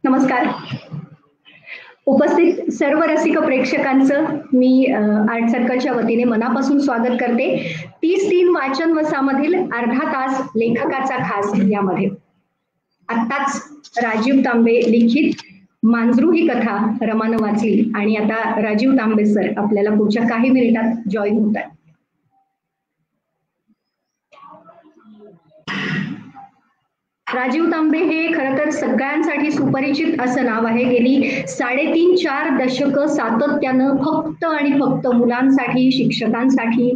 नमस्कार. उपस्थित सर्व रसिक प्रेक्षकांचं मी आर्ट सर्कलच्या वतीने मनापासून स्वागत करते. 30-3 वाचन वसामधील अर्धा तास लेखकाचा खास यामध्ये आत्ताच राजीव तांबे लिखित मांजरू ही कथा रमानं वाचली आणि आता राजीव तांबे सर आपल्याला पुढच्या काही मिनिटात जॉईन होत आहेत. राजीव तांबे हे खरं तर सगळ्यांसाठी सुपरिचित असं नाव आहे. गेली 3.5-4 दशकं सातत्यानं फक्त आणि फक्त मुलांसाठी, शिक्षकांसाठी,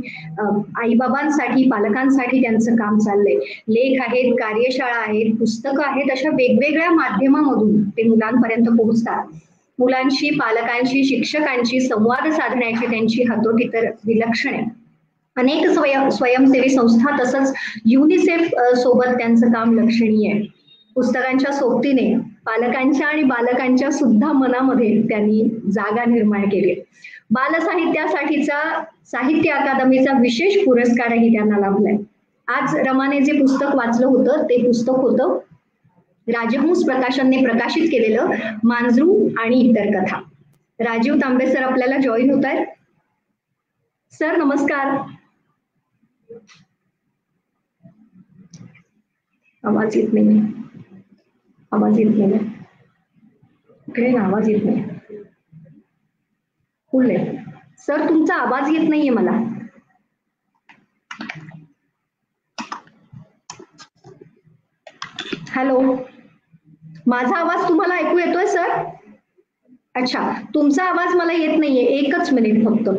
आईबाबांसाठी, पालकांसाठी त्यांचं काम चाललंय. लेख आहेत, कार्यशाळा आहेत, पुस्तकं आहेत, अशा वेगवेगळ्या माध्यमामधून ते मुलांपर्यंत पोहोचतात. मुलांशी, पालकांशी, शिक्षकांशी संवाद साधण्याची त्यांची हातोटी तर विलक्षण आहे. अनेक स्वयंसेवी संस्था तसंच युनिसेफ सोबत त्यांचं काम लक्षणीय आहे. पुस्तकांच्या सोबतीने पालकांच्या आणि बालकांच्या सुद्धा मनामध्ये त्यांनी जागा निर्माण केली. बालसाहित्यासाठीचा साहित्य अकादमीचा विशेष पुरस्कारही त्यांना लाभलाय. आज रमाने जे पुस्तक वाचलं होतं ते पुस्तक होतं राजहंस प्रकाशनने प्रकाशित केलेलं मांजरू आणि इतर कथा. राजीव तांबे सर आपल्याला जॉईन होत आहेत. सर नमस्कार. आवाज येत नाही. आवाज येत नाही. इकडे आवाज येत नाही. फुल आहे सर, तुमचा आवाज येत नाहीये मला. हॅलो, माझा आवाज तुम्हाला ऐकू येतोय सर? अच्छा, तुमचा आवाज मला येत नाहीये. एकच मिनिट फक्त.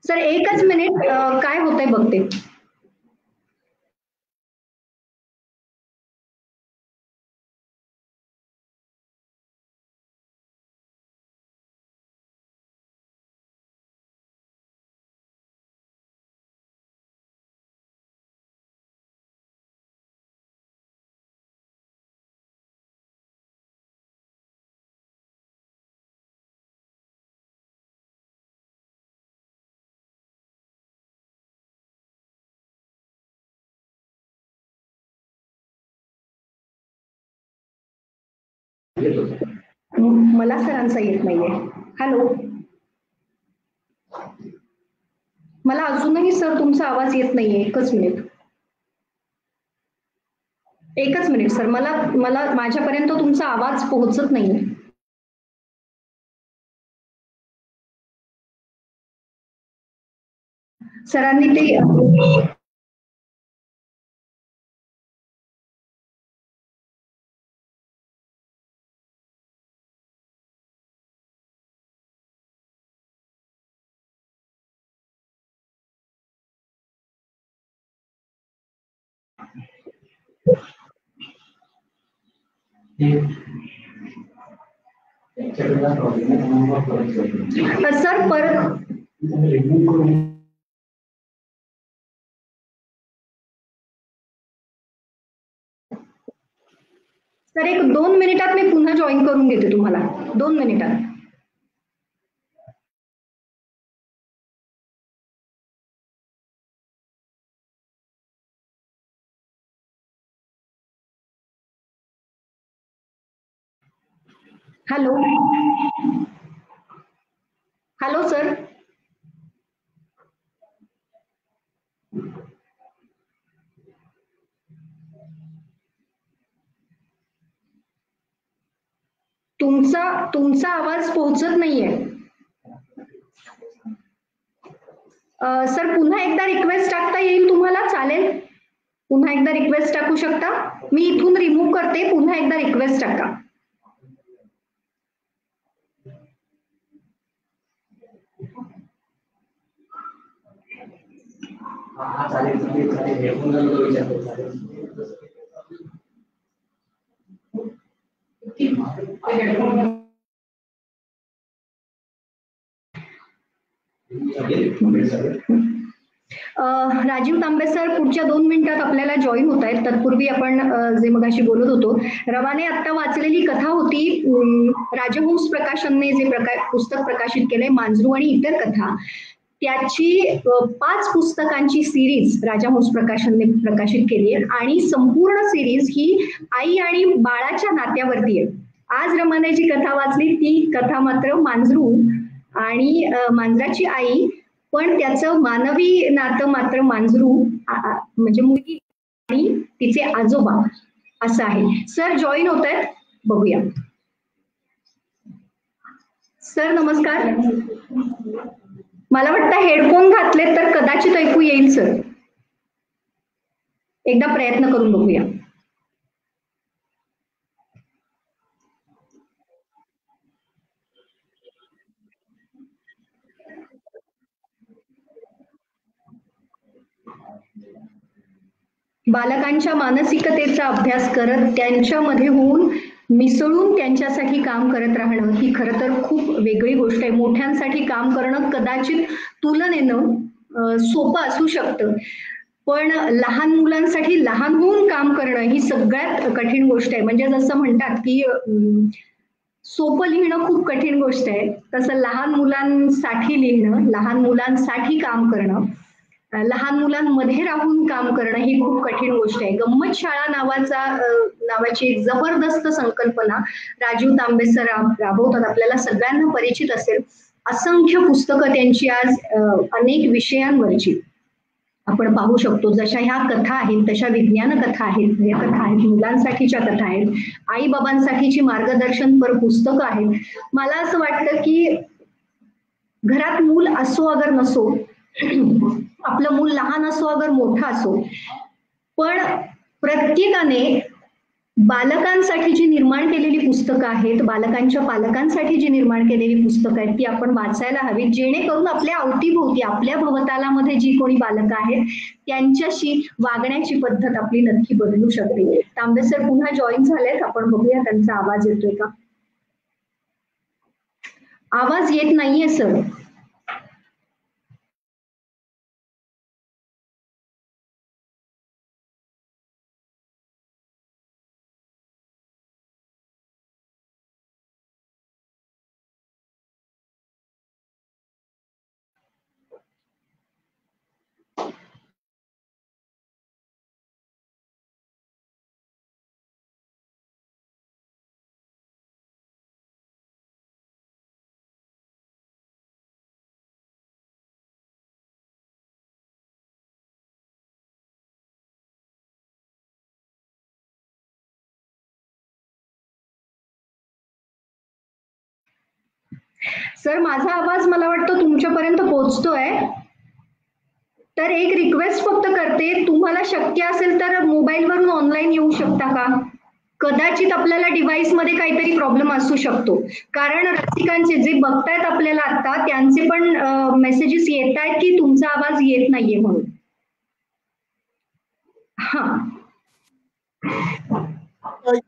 सर एकच मिनिट, काय होतंय बघते. मला सरांचा येत नाहीये. हॅलो, मला अजूनही सर तुमचा आवाज येत नाहीये. एकच मिनिट. एकच मिनिट सर, मला माझ्यापर्यंत तुमचा आवाज पोहोचत नाहीये. सरांनी ते सर परत सर 1-2 मिनिटात मी पुन्हा जॉईन करून घेते तुम्हाला. 2 मिनिटात. Hello, hello sir. तुमचा आवाज पोहोचत नाहीये. सर पुन्हा एकदा रिक्वेस्ट टाकता येईल तुम्हाला? चालेल, पुन्हा एकदा रिक्वेस्ट टाकू शकता. मी इथून रिमूव्ह करते. पुन्हा एकदा रिक्वेस्ट टाका. राजीव तांबे सर पुढच्या 2 मिनिटात आपल्याला जॉईन होत आहेत. तत्पूर्वी आपण जे मगाशी बोलत होतो, रवाने आता वाचलेली कथा होती, राजहंस प्रकाशनने जे पुस्तक प्रकाशित केलंय मांजरू आणि इतर कथा, त्याची 5 पुस्तकांची सिरीज राजहंस प्रकाशनने प्रकाशित केली आहे आणि संपूर्ण सिरीज ही आई आणि बाळाच्या नात्यावरती आहे. आज रमाने जी कथा वाचली ती कथा मात्र मांजरू आणि मांजराची आई, पण त्याचं मानवी नातं मात्र मांजरू म्हणजे मुलगी आणि तिचे आजोबा असं आहे. सर जॉईन होत आहेत, बघूया. सर नमस्कार. मला वाटतं हेडफोन घातले तर कदाचित ऐकू येईल सर. एकदा प्रयत्न करून बघूया. बालकांच्या मानसिकतेचा अभ्यास करत त्यांच्यामध्ये होऊन मिसळून त्यांच्यासाठी काम करत राहणं ही खरं तर खूप वेगळी गोष्ट आहे. मोठ्यांसाठी काम करणं कदाचित तुलनेनं सोपं असू शकतं, पण लहान मुलांसाठी लहान होऊन काम करणं ही सगळ्यात कठीण गोष्ट आहे. म्हणजे जसं म्हणतात की सोपं लिहिणं खूप कठीण गोष्ट आहे, तसं लहान मुलांसाठी लिहिणं, लहान मुलांसाठी काम करणं, लहान मुलांमध्ये राहून काम करणं ही खूप कठीण गोष्ट आहे. गंमत शाळा नावाची एक जबरदस्त संकल्पना राजीव तांबे सर राबवतात, आपल्याला सगळ्यांना परिचित असेल. असंख्य पुस्तकं त्यांची आज अनेक विषयांवरची आपण पाहू शकतो. जशा ह्या कथा आहेत तशा विज्ञान कथा आहेत, या कथा आहेत, मुलांसाठीच्या कथा आहेत, आई बाबांसाठीची मार्गदर्शनपर पुस्तकं आहेत. मला असं वाटतं की घरात मूल असो अगर नसो, आपलं मूल लहान असो अगर मोठा असो, पण प्रत्येकाने बालकांसाठी जी निर्माण केलेली पुस्तकं आहेत, बालकांच्या पालकांसाठी जी निर्माण केलेली पुस्तकं आहेत ती आपण वाचायला हवीत, जेणेकरून आपल्या अवतीभोवती आपल्या भवतालामध्ये जी कोणी बालकं आहेत त्यांच्याशी वागण्याची पद्धत आपली नक्की बदलू शकते. तांबे सर पुन्हा जॉईन झालेत, आपण बघूया त्यांचा आवाज येतोय का. आवाज येत नाहीये सर. सर माझा आवाज मला वाटतं तुमच्यापर्यंत पोहोचतोय. तर एक रिक्वेस्ट फक्त करते, तुम्हाला शक्य असेल तर मोबाईलवरून ऑनलाईन येऊ शकता का. कदाचित आपल्याला डिव्हाइस मध्ये काहीतरी प्रॉब्लेम असू शकतो, कारण रसिकांचे जे बघतायत आपल्याला आता त्यांचे पण मेसेजेस येत आहेत की तुमचा आवाज येत नाहीये म्हणून. हा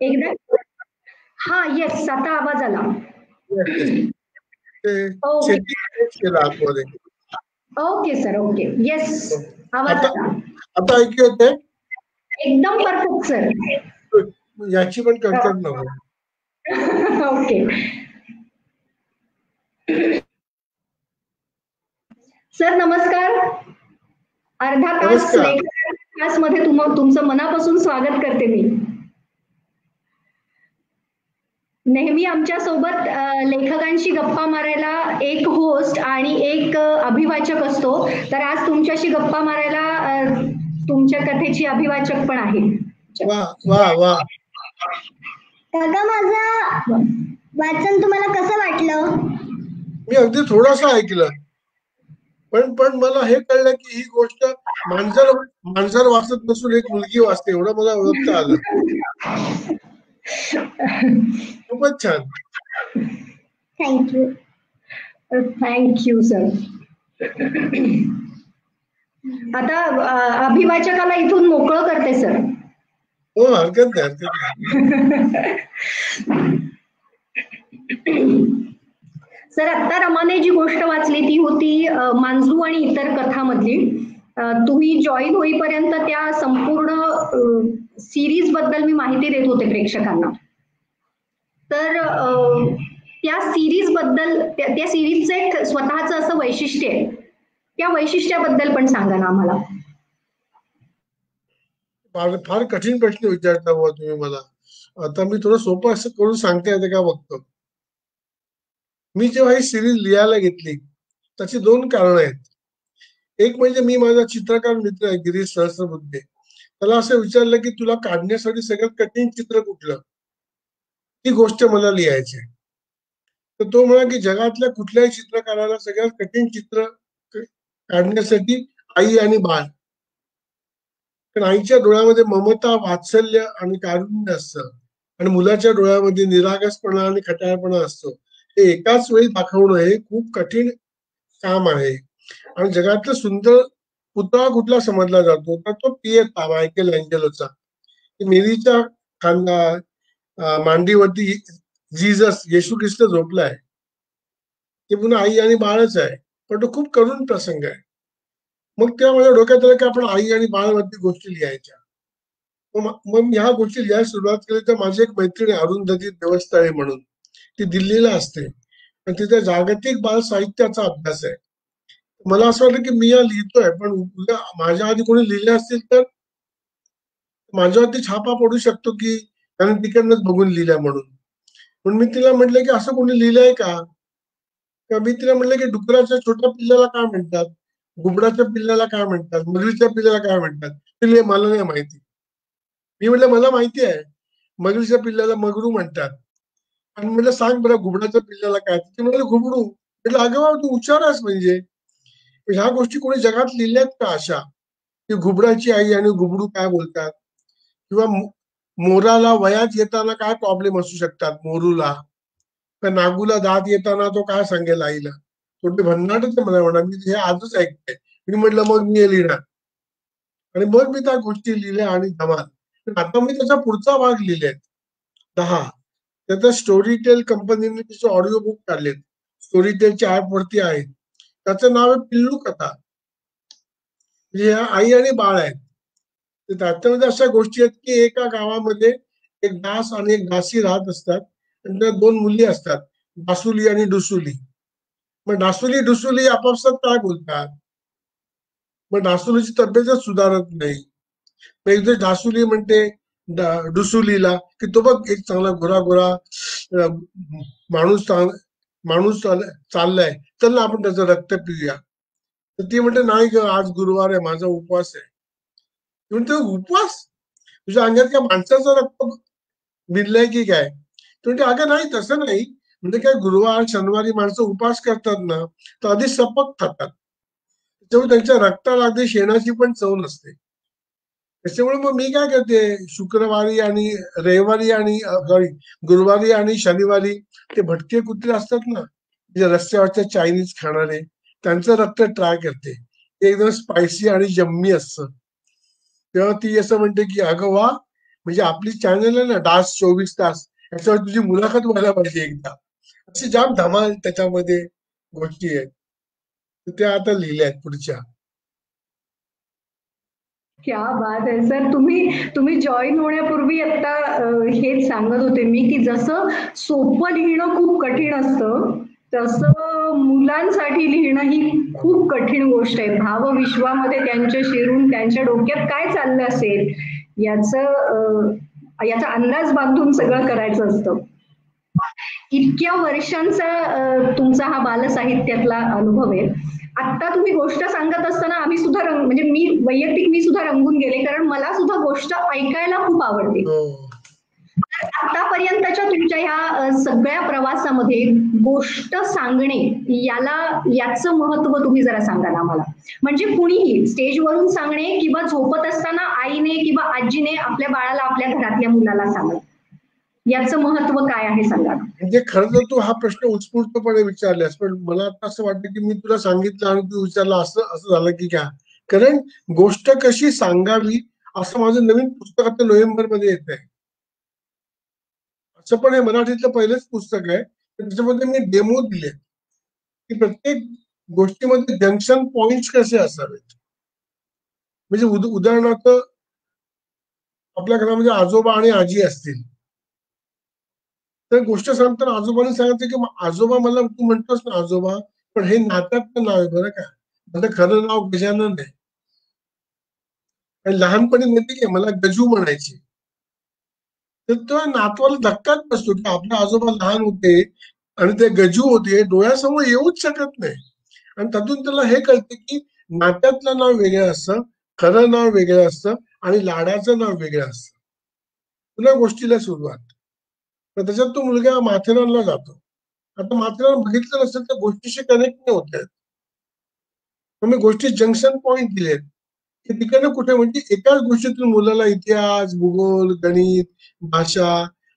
एकदा, हा येस आता आवाज आला. ओके सर, ओके येस आवाज आला. आता ऐकू येते एकदम परफेक्ट सर. याची पण कणकण नको. ओके सर नमस्कार. अर्धा तास लेखक मध्ये तुमचं मनापासून स्वागत करते मी. नेहमी आमच्या सोबत लेखकांशी गप्पा मारायला एक होस्ट आणि एक अभिवाचक असतो, तर आज तुमच्याशी गप्पा मारायला तुमच्या कथेची अभिवाचक पण आहे. वा वा. काका माझं वाचन तुम्हाला कसं वाटलं. मी अगदी थोडंसं ऐकलं, पण मला हे कळलं की ही गोष्ट मांजर वाचत नसून एक मुलगी वाचते, एवढं मला ओळखता आलं. खूपच छान. थँक्यू. Thank you sir. आता अभिवाचकाला इथून मोकळं करते सर. हो हरकत नाही. सर आता रमाने जी गोष्ट वाचली ती होती मांजरू आणि इतर कथामधली. तुम्ही जॉईन होईपर्यंत त्या संपूर्ण सिरीज बद्दल मी माहिती देत होते प्रेक्षकांना. तर त्या सिरीज बद्दल त्या सिरीजचं एक स्वतःचं असं वैशिष्ट्य आहे, त्या वैशिष्ट्याबद्दल पण सांगा ना आम्हाला. फार कठीण प्रश्न विचारता बुवा तुम्ही मला. आता मी थोडं सोपं असं करून सांगता येते का बघतो. मी जेव्हा ही सिरीज लिहायला घेतली त्याची 2 कारणं आहेत. एक म्हणजे मी माझा चित्रकार मित्र आहे गिरीश सहस्रबुद्धे, त्याला असं विचारलं की तुला काढण्यासाठी सगळ्यात कठीण चित्र कुठलं, ती गोष्ट मला लिहायची. तर तो म्हणा की जगातल्या कुठल्याही चित्रकाराला सगळ्यात कठीण चित्र काढण्यासाठी आई आणि बाळ. कारण आईच्या डोळ्यामध्ये ममता, वात्सल्य आणि कारुण्य असतं आणि मुलाच्या डोळ्यामध्ये निरागसपणा आणि खट्याळपणा असतो. हे एकाच वेळी दाखवणं हे खूप कठीण काम आहे. आणि जगातला सुंदर पुतळा कुठला समजला जातो तर तो पिएता मायकेल अँजेलोचा. मेरीच्या मांडीवरती जीसस येशू ख्रिस्त झोपलाय, ते पुन्हा आई आणि बाळच आहे, पण तो खूप करुण प्रसंग आहे. मग तेव्हा माझ्या डोक्यात आलं की आपण आई आणि बाळवरती गोष्टी लिहायच्या. मग मी ह्या गोष्टी लिहायला सुरुवात केली. तर माझी एक मैत्रीण अरुंधती देवस्थळे म्हणून, ती दिल्लीला असते आणि तिथे जागतिक बाल साहित्याचा अभ्यास आहे. मला असं वाटलं की मी या लिहितोय, पण उद्या माझ्या आधी कोणी लिहिले असतील तर माझ्यावरती छापा पडू शकतो की त्याने तिकडनंच बघून लिहिल्या म्हणून. पण मी तिला म्हटलं की असं कोणी लिहिलंय का? मी तिला म्हटलं की डुकराच्या छोट्या पिल्लाला काय म्हणतात, घुबडाच्या पिल्लाला काय म्हणतात, मगरीच्या पिल्लाला काय म्हणतात, ते मला नाही माहिती. मी म्हटलं मला माहिती आहे, मगरीच्या पिल्लाला मगरू म्हणतात. आणि म्हटलं सांग बरं घुबडाच्या पिल्लाला काय? ते म्हटलं घुबडू. म्हटलं अगं बाबा तू हुशार आहेस म्हणजे. ह्या गोष्टी कोणी जगात लिहिल्यात का अशा, की घुबडाची आई आणि घुबडू काय बोलतात, किंवा मोराला वयात येताना काय प्रॉब्लेम असू शकतात मोरूला, तर नागूला दात येताना तो काय सांगेल आईला. तो ते भन्नाटच मला म्हणा, मी हे आजच ऐकते. मी म्हटलं मग मी हे लिहिणार आणि मग मी त्या गोष्टी लिहिल्या आणि धमाल. आता मी त्याचा पुढचा भाग लिहिलेत 10. त्याचा स्टोरी टेल कंपनीने तिचे ऑडिओ बुक काढलेत, स्टोरी टेलच्या ऍप वरती आहे. त्याचं नाव आहे पिल्लू कथा. म्हणजे आई आणि बाळ आहेत. तर त्याच्यामध्ये अशा गोष्टी आहेत की एका गावामध्ये एक दास आणि एक दासी राहत असतात आणि त्या 2 मुली असतात, डासुली आणि डुसुली. मग डासुली डुसुली आपापसात काय बोलतात, मग डासुलीची तब्येतच सुधारत नाही. मग एक दिवस डासुली म्हणते डुसुलीला की तो बघ एक चांगला गोरा गोरा माणूस माणूस चाललाय, चल ना आपण त्याचं रक्त पिऊया. तर ती म्हणते नाही ग, आज गुरुवार आहे, माझा उपवास आहे. म्हणते उपवास, तुझ्या अंगात काय माणसाचं रक्त भिनलंय की काय? म्हणते अगं नाही तसं नाही, म्हणजे काय गुरुवार शनिवारी माणसं उपवास करतात ना तर आधी सपक खातात, त्याच्यामुळे त्यांच्या रक्ताला अगदी शेणाची पण चव नसते. त्याच्यामुळे मग मी काय करते, शुक्रवारी आणि रविवारी आणि सॉरी गुरुवारी आणि शनिवारी ते भटके कुत्रे असतात ना, जे रस्त्यावरच्या चायनीज खाणारे, त्यांचं रक्त ट्राय करते. ते एकदम स्पायसी आणि जम्मी असतं. तेव्हा ती असं म्हणते की अगं वा, म्हणजे आपली चॅनल आहे ना डास 24 तास, याच्यावर तुझी मुलाखत व्हायला पाहिजे एकदा. अशी जाम धमाल त्याच्यामध्ये गोष्टी आहेत, त्या आता लिहिल्या आहेत पुढच्या. क्या बात आहे सर. तुम्ही जॉईन होण्यापूर्वी आता हेच सांगत होते मी की जसं सोपं लिहिणं खूप कठीण असतं, तसं मुलांसाठी लिहिणं ही खूप कठीण गोष्ट आहे. भावविश्वामध्ये त्यांच्या शिरून त्यांच्या डोक्यात काय चाललं असेल याचा अंदाज बांधून सगळं करायचं असतं. इतक्या वर्षांचा तुमचा हा बालसाहित्यातला अनुभव आहे. आता तुम्ही गोष्ट सांगत असताना आम्ही सुद्धा म्हणजे मी सुद्धा रंगून गेले, कारण मला सुद्धा गोष्ट ऐकायला खूप आवडते. आतापर्यंतच्या तुमच्या ह्या सगळ्या प्रवासामध्ये गोष्ट सांगणे याचं महत्व तुम्ही जरा सांगा ना आम्हाला. म्हणजे कुणीही स्टेजवरून सांगणे किंवा झोपत असताना आईने किंवा आजीने आपल्या बाळाला आपल्या घरातल्या मुलाला सांगणे, याचं महत्व काय आहे सांगा. म्हणजे खरं तर तू हा प्रश्न उत्स्फूर्तपणे विचारलास, पण मला आता असं वाटतं की मी तुला सांगितलं आणि तू विचारला असं झालं की काय. कारण गोष्ट कशी सांगावी असं माझं नवीन पुस्तक आता नोव्हेंबर मध्ये येत आहे. असं पण हे मराठीतलं पहिलंच पुस्तक आहे, त्याच्यामध्ये मी डेमो दिले की प्रत्येक गोष्टीमध्ये जंक्शन पॉइंट कसे असावेत. म्हणजे उदाहरणार्थ आपल्या घरामध्ये आजोबा आणि आजी असतील, तर गोष्ट सांगताना आजोबांनी सांगितलं की आजोबा, मला तू म्हणतोस ना आजोबा, पण हे नात्यातलं नाव आहे बरं का, माझं खरं नाव गजानन आहे. आणि लहानपणी माहिती की मला गजू म्हणायचे. तर तो नातवाला धक्काच बसतो की आपले आजोबा लहान होते आणि ते गजू होते, डोळ्यासमोर येऊच शकत नाही. आणि त्यातून त्याला हे कळते की नात्यातलं नाव वेगळं असतं, खरं नाव वेगळं असतं आणि लाडाचं नाव वेगळं असतं. पुन्हा गोष्टीला सुरुवात. तर त्याच्यात तो मुलगा माथेरानला जातो. आता माथेरान बघितलं नसेल तर गोष्टीशी कनेक्ट नाही होत आहेत. मग मी गोष्टी जंक्शन पॉइंट दिलेत की तिकडनं कुठे, म्हणजे एकाच गोष्टीतून मुलाला इतिहास, भूगोल, गणित, भाषा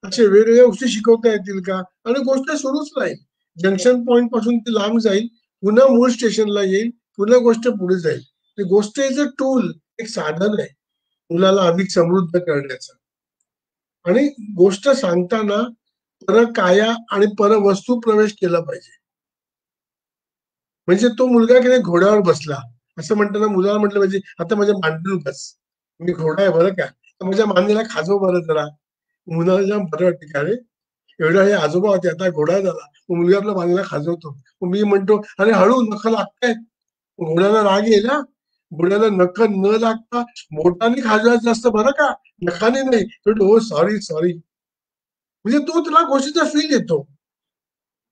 अशा वेगवेगळ्या गोष्टी शिकवता येतील का? आणि गोष्ट सुरूच राहील. जंक्शन पॉइंट पासून ती लांब जाईल, पुन्हा मूळ स्टेशनला येईल, पुन्हा गोष्ट पुढे जाईल. ती गोष्ट इज अ टूल, एक साधन आहे मुलाला अधिक समृद्ध करण्याचं. आणि गोष्ट सांगताना परकाया आणि परवस्तू प्रवेश केला पाहिजे. म्हणजे तो मुलगा की नाही घोड्यावर बसला, असं म्हणताना मुलाला म्हटलं पाहिजे आता माझ्या मांडीवर बस, मी घोडा आहे बरं का, तर माझ्या मांडीला खाजव बरं जरा. मुलाला बरं वाटते का रे, एवढा हे आजोबा होते आता घोडा झाला. मग मुलगा आपल्या मांडीला खाजवतो. मग मी म्हणतो अरे हळू, नख लागतायत. घोड्याला राग येईल ना. घोड्याला नख न लागता बोटाने खाजवायचं असतं बरं का, नखाने नाही. तो हो सॉरी सॉरी, म्हणजे तो तुला गोष्टीचा फील येतो.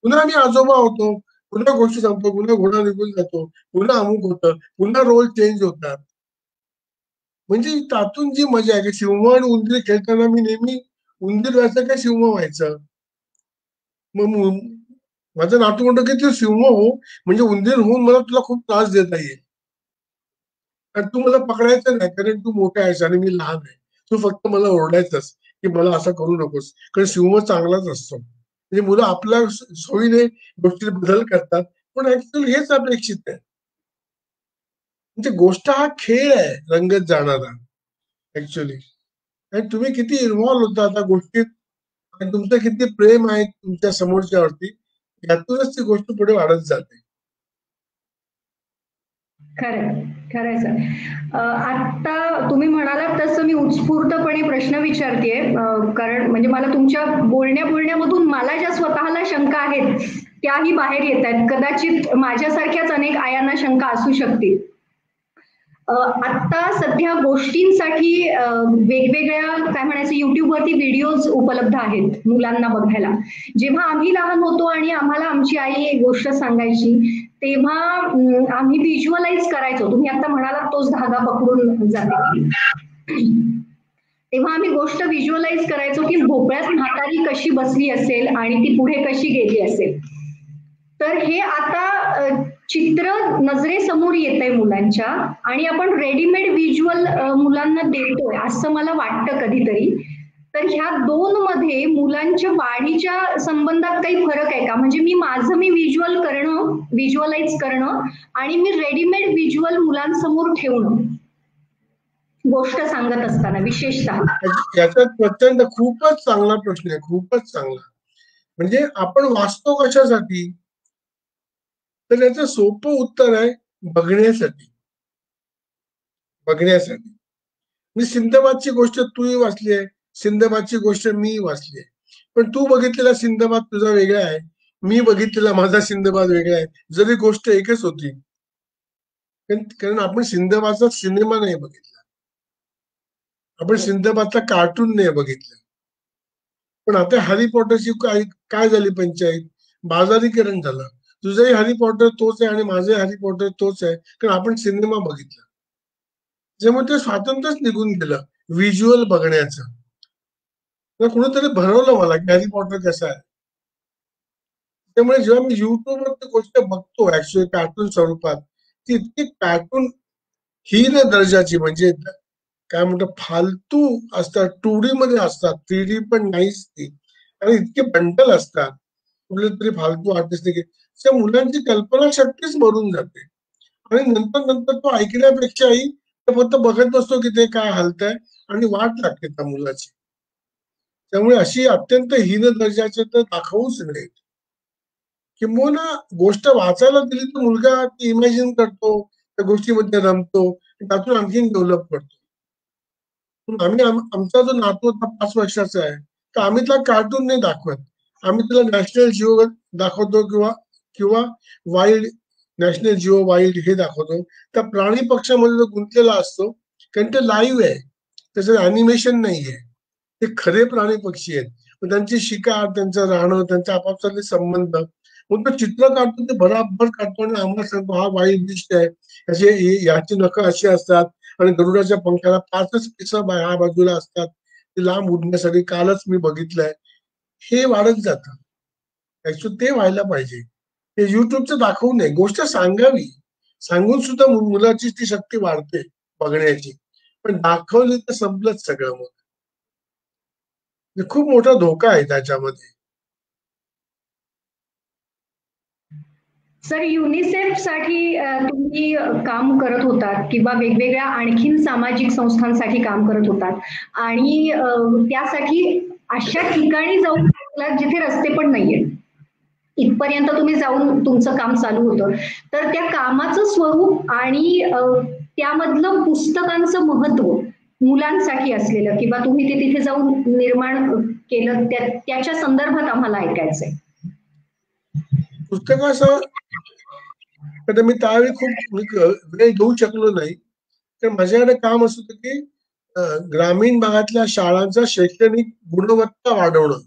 पुन्हा आम्ही आजोबा होतो, पुन्हा गोष्टी सांगतो, पुन्हा घोडा निघून जातो, पुन्हा अमुक होतं, पुन्हा रोल चेंज होतात. म्हणजे त्यातून जी मजा आहे की सिंह आणि उंदीर खेळताना मी नेहमी उंदीर व्हायचं काय सिंह व्हायचं. मग माझं नातू म्हणतो की तू सिंह हो, म्हणजे उंदीर होऊन मला तुला खूप त्रास देता येईल. आणि तू मला पकडायचं नाही कारण तू मोठा आहेस आणि मी लहान आहे. तू फक्त मला ओरडायचंस की मला असं करू नकोस, कारण सिंह चांगलाच असतो. म्हणजे मुलं आपल्या सोयीने गोष्टी बदल करतात, पण ऍक्च्युअली हेच अपेक्षित आहे. म्हणजे गोष्ट हा खेळ आहे रंगत जाणारा ऍक्च्युअली. आणि तुम्ही किती इन्व्हॉल्व्ह होता त्या गोष्टीत आणि तुमचं किती प्रेम आहे तुमच्या समोरच्यावरती, यातूनच ती गोष्ट पुढे वाढत जाते. खरंय, खरंय सर. आता तुम्ही म्हणालात तसं मी उत्स्फूर्तपणे प्रश्न विचारतेय, कारण म्हणजे मला तुमच्या बोलण्यामधून मला ज्या स्वतःला शंका आहेत त्याही बाहेर येत आहेत. कदाचित माझ्यासारख्याच अनेक आयांना शंका असू शकतील. आता सध्या गोष्टींसाठी वेगवेगळ्या काय म्हणायचं युट्यूबवरती व्हिडिओज उपलब्ध आहेत मुलांना बघायला. जेव्हा आम्ही लहान होतो आणि आम्हाला आमची आई एक गोष्ट सांगायची तेव्हा आम्ही व्हिज्युअलाइज करायचो. तुम्ही आता म्हणालात तोच धागा पकडून जाते, तेव्हा आम्ही गोष्ट व्हिज्युअलाइज करायचो की भोपळ्यात म्हातारी कशी बसली असेल आणि ती पुढे कशी गेली असेल. तर हे आता चित्र नजरेसमोर येत आहे मुलांच्या आणि आपण रेडीमेड व्हिज्युअल मुलांना देतोय असं मला वाटतं कधीतरी. तर ह्या दोन मध्ये मुलांच्या वाढीच्या संबंधात काही फरक आहे का? म्हणजे मी व्हिज्युअलाइज करणं आणि मी रेडीमेड व्हिज्युअल मुलांसमोर ठेवणं गोष्ट सांगत असताना विशेषतः. याच्यात प्रचंड खूपच चांगला प्रश्न आहे, खूपच चांगला. म्हणजे आपण वाचतो कशासाठी, तर याचं सोपं उत्तर आहे बघण्यासाठी. बघण्यासाठी. मी सिंधबादची गोष्ट तूही वाचली आहे, सिंधबादची गोष्ट मी वाचली आहे, पण तू बघितलेला सिंधबाद तुझा वेगळा आहे, मी बघितलेला माझा सिंधबाद वेगळा आहे, जरी गोष्ट एकच होती. कारण आपण सिंधबादचा सिनेमा नाही बघितला, आपण सिंधबादचा कार्टून नाही बघितलं. पण आता हॅरी पॉटरची काय झाली पंचायत, बाजारीकरण झालं. तुझाही हॅरी पॉटर तोच आहे आणि माझाही हॅरी पॉटर तोच आहे, कारण आपण सिनेमा बघितला. त्यामुळे ते स्वातंत्र्यच निघून गेलं व्हिज्युअल बघण्याचं. कुणीतरी भरवलं मला की हॅरी पॉटर कसा आहे. त्यामुळे जेव्हा मी युट्यूबवर ती गोष्ट बघतो ऍक्च्युअली कार्टून स्वरूपात, ती इतकी कार्टून हीन दर्जाची, म्हणजे काय म्हणतात फालतू असतात, 2D मध्ये असतात, 3D पण नाहीच ती, आणि इतके बंडल असतात कुठले तरी फालतू आर्टिस्ट. त्या मुलांची कल्पनाशक्तीच मरून जाते आणि नंतर नंतर तो ऐकण्यापेक्षाही फक्त बघत बसतो की ते काय हलतंय आणि वाट लागते त्या मुलाची. त्यामुळे अशी अत्यंत हीन दर्जाचे तर दाखवूच नये. किंबहुना गोष्ट वाचायला दिली तर मुलगा ती इमॅजिन करतो, त्या गोष्टीमध्ये रमतो, त्यातून आणखीन डेव्हलप करतो. आम्ही आमचा जो नातू होता 5 वर्षाचा आहे, तर आम्ही त्याला कार्टून नाही दाखवत. आम्ही त्याला नॅशनल जिओ दाखवतो किंवा किंवा वाईल्ड, नॅशनल जिओ वाईल्ड हे दाखवतो. त्या प्राणी पक्षामध्ये जो गुंतलेला असतो, कारण ते लाईव्ह आहे, त्याचं अॅनिमेशन नाहीये. ते खरे प्राणी पक्षी आहेत. त्यांची शिकार, त्यांचं राहणं, त्यांच्या आपापसातले संबंध, मग तो चित्र काढतो ते बराबर काढतो आणि आम्हाला सांगतो हा वाईल्ड बिस्ट आहे, याची नखं अशी असतात आणि गरुडाच्या पंखाला 5च पिसं ह्या बाजूला असतात, ते लांब उडण्यासाठी. कालच मी बघितलंय. हे वाढत जातं. ऍक्च्युअली ते व्हायला पाहिजे. हे युट्यूबचं दाखवू नये, गोष्ट सांगावी. सांगून सुद्धा मुलाची ती शक्ती वाढते बघण्याची, पण दाखवली तर संपलंच सगळं. मग खूप मोठा धोका आहे त्याच्यामध्ये. सर, युनिसेफ साठी तुम्ही काम करत होतात किंवा वेगवेगळ्या आणखीन सामाजिक संस्थांसाठी काम करत होतात आणि त्यासाठी अशा ठिकाणी जाऊन जिथे रस्ते पण नाहीये, इथपर्यंत तुम्ही जाऊन तुमचं काम चालू होतं. तर त्या कामाचं स्वरूप आणि त्यामधलं पुस्तकांचं महत्व मुलांसाठी असलेलं किंवा तुम्ही ते तिथे जाऊन निर्माण केलं त्याच्या संदर्भात आम्हाला ऐकायचंय. पुस्तकाचं आता मी त्यावेळी खूप वेळ घेऊ शकलो नाही, तर माझ्याकडे काम असं होतं की ग्रामीण भागातल्या शाळांचा शैक्षणिक गुणवत्ता वाढवणं.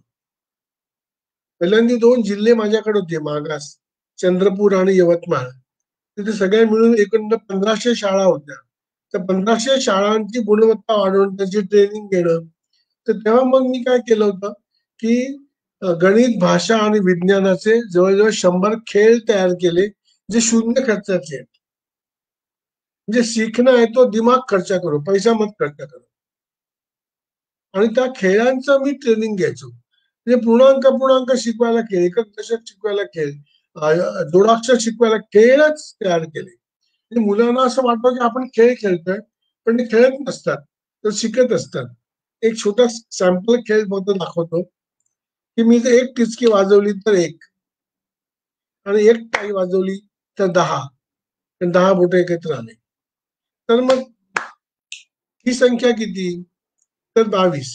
पहिल्यांदा 2 जिल्हे माझ्याकडे होते मागास, चंद्रपूर आणि यवतमाळ. तिथे सगळ्या मिळून एकूण 1500 शाळा होत्या. तर 1500 शाळांची गुणवत्ता वाढवून त्याची ट्रेनिंग घेणं. तर तेव्हा मग मी काय केलं होतं की गणित, भाषा आणि विज्ञानाचे जवळजवळ 100 खेळ तयार केले, जे 0 खर्चाचे आहेत. म्हणजे सीखना है तो दिमाग खर्चा करो, पैसा मत खर्चा करो. आणि त्या खेळांचं मी ट्रेनिंग घ्यायचो. म्हणजे पूर्णांक शिकवायला खेळ, एकक दशक शिकवायला खेळ, जोडाक्षर शिकवायला खेळच तयार केले. म्हणजे मुलांना असं वाटतं की आपण खेळ खेळतोय, पण ते खेळत नसतात, तर शिकत असतात. एक छोटा सॅम्पल खेळ फक्त दाखवतो की मी जर 1 टिचकी वाजवली तर 1 आणि 1 टाळी वाजवली तर 10, 10 बोटे एकत्र आले तर मग ही संख्या किती, तर 22.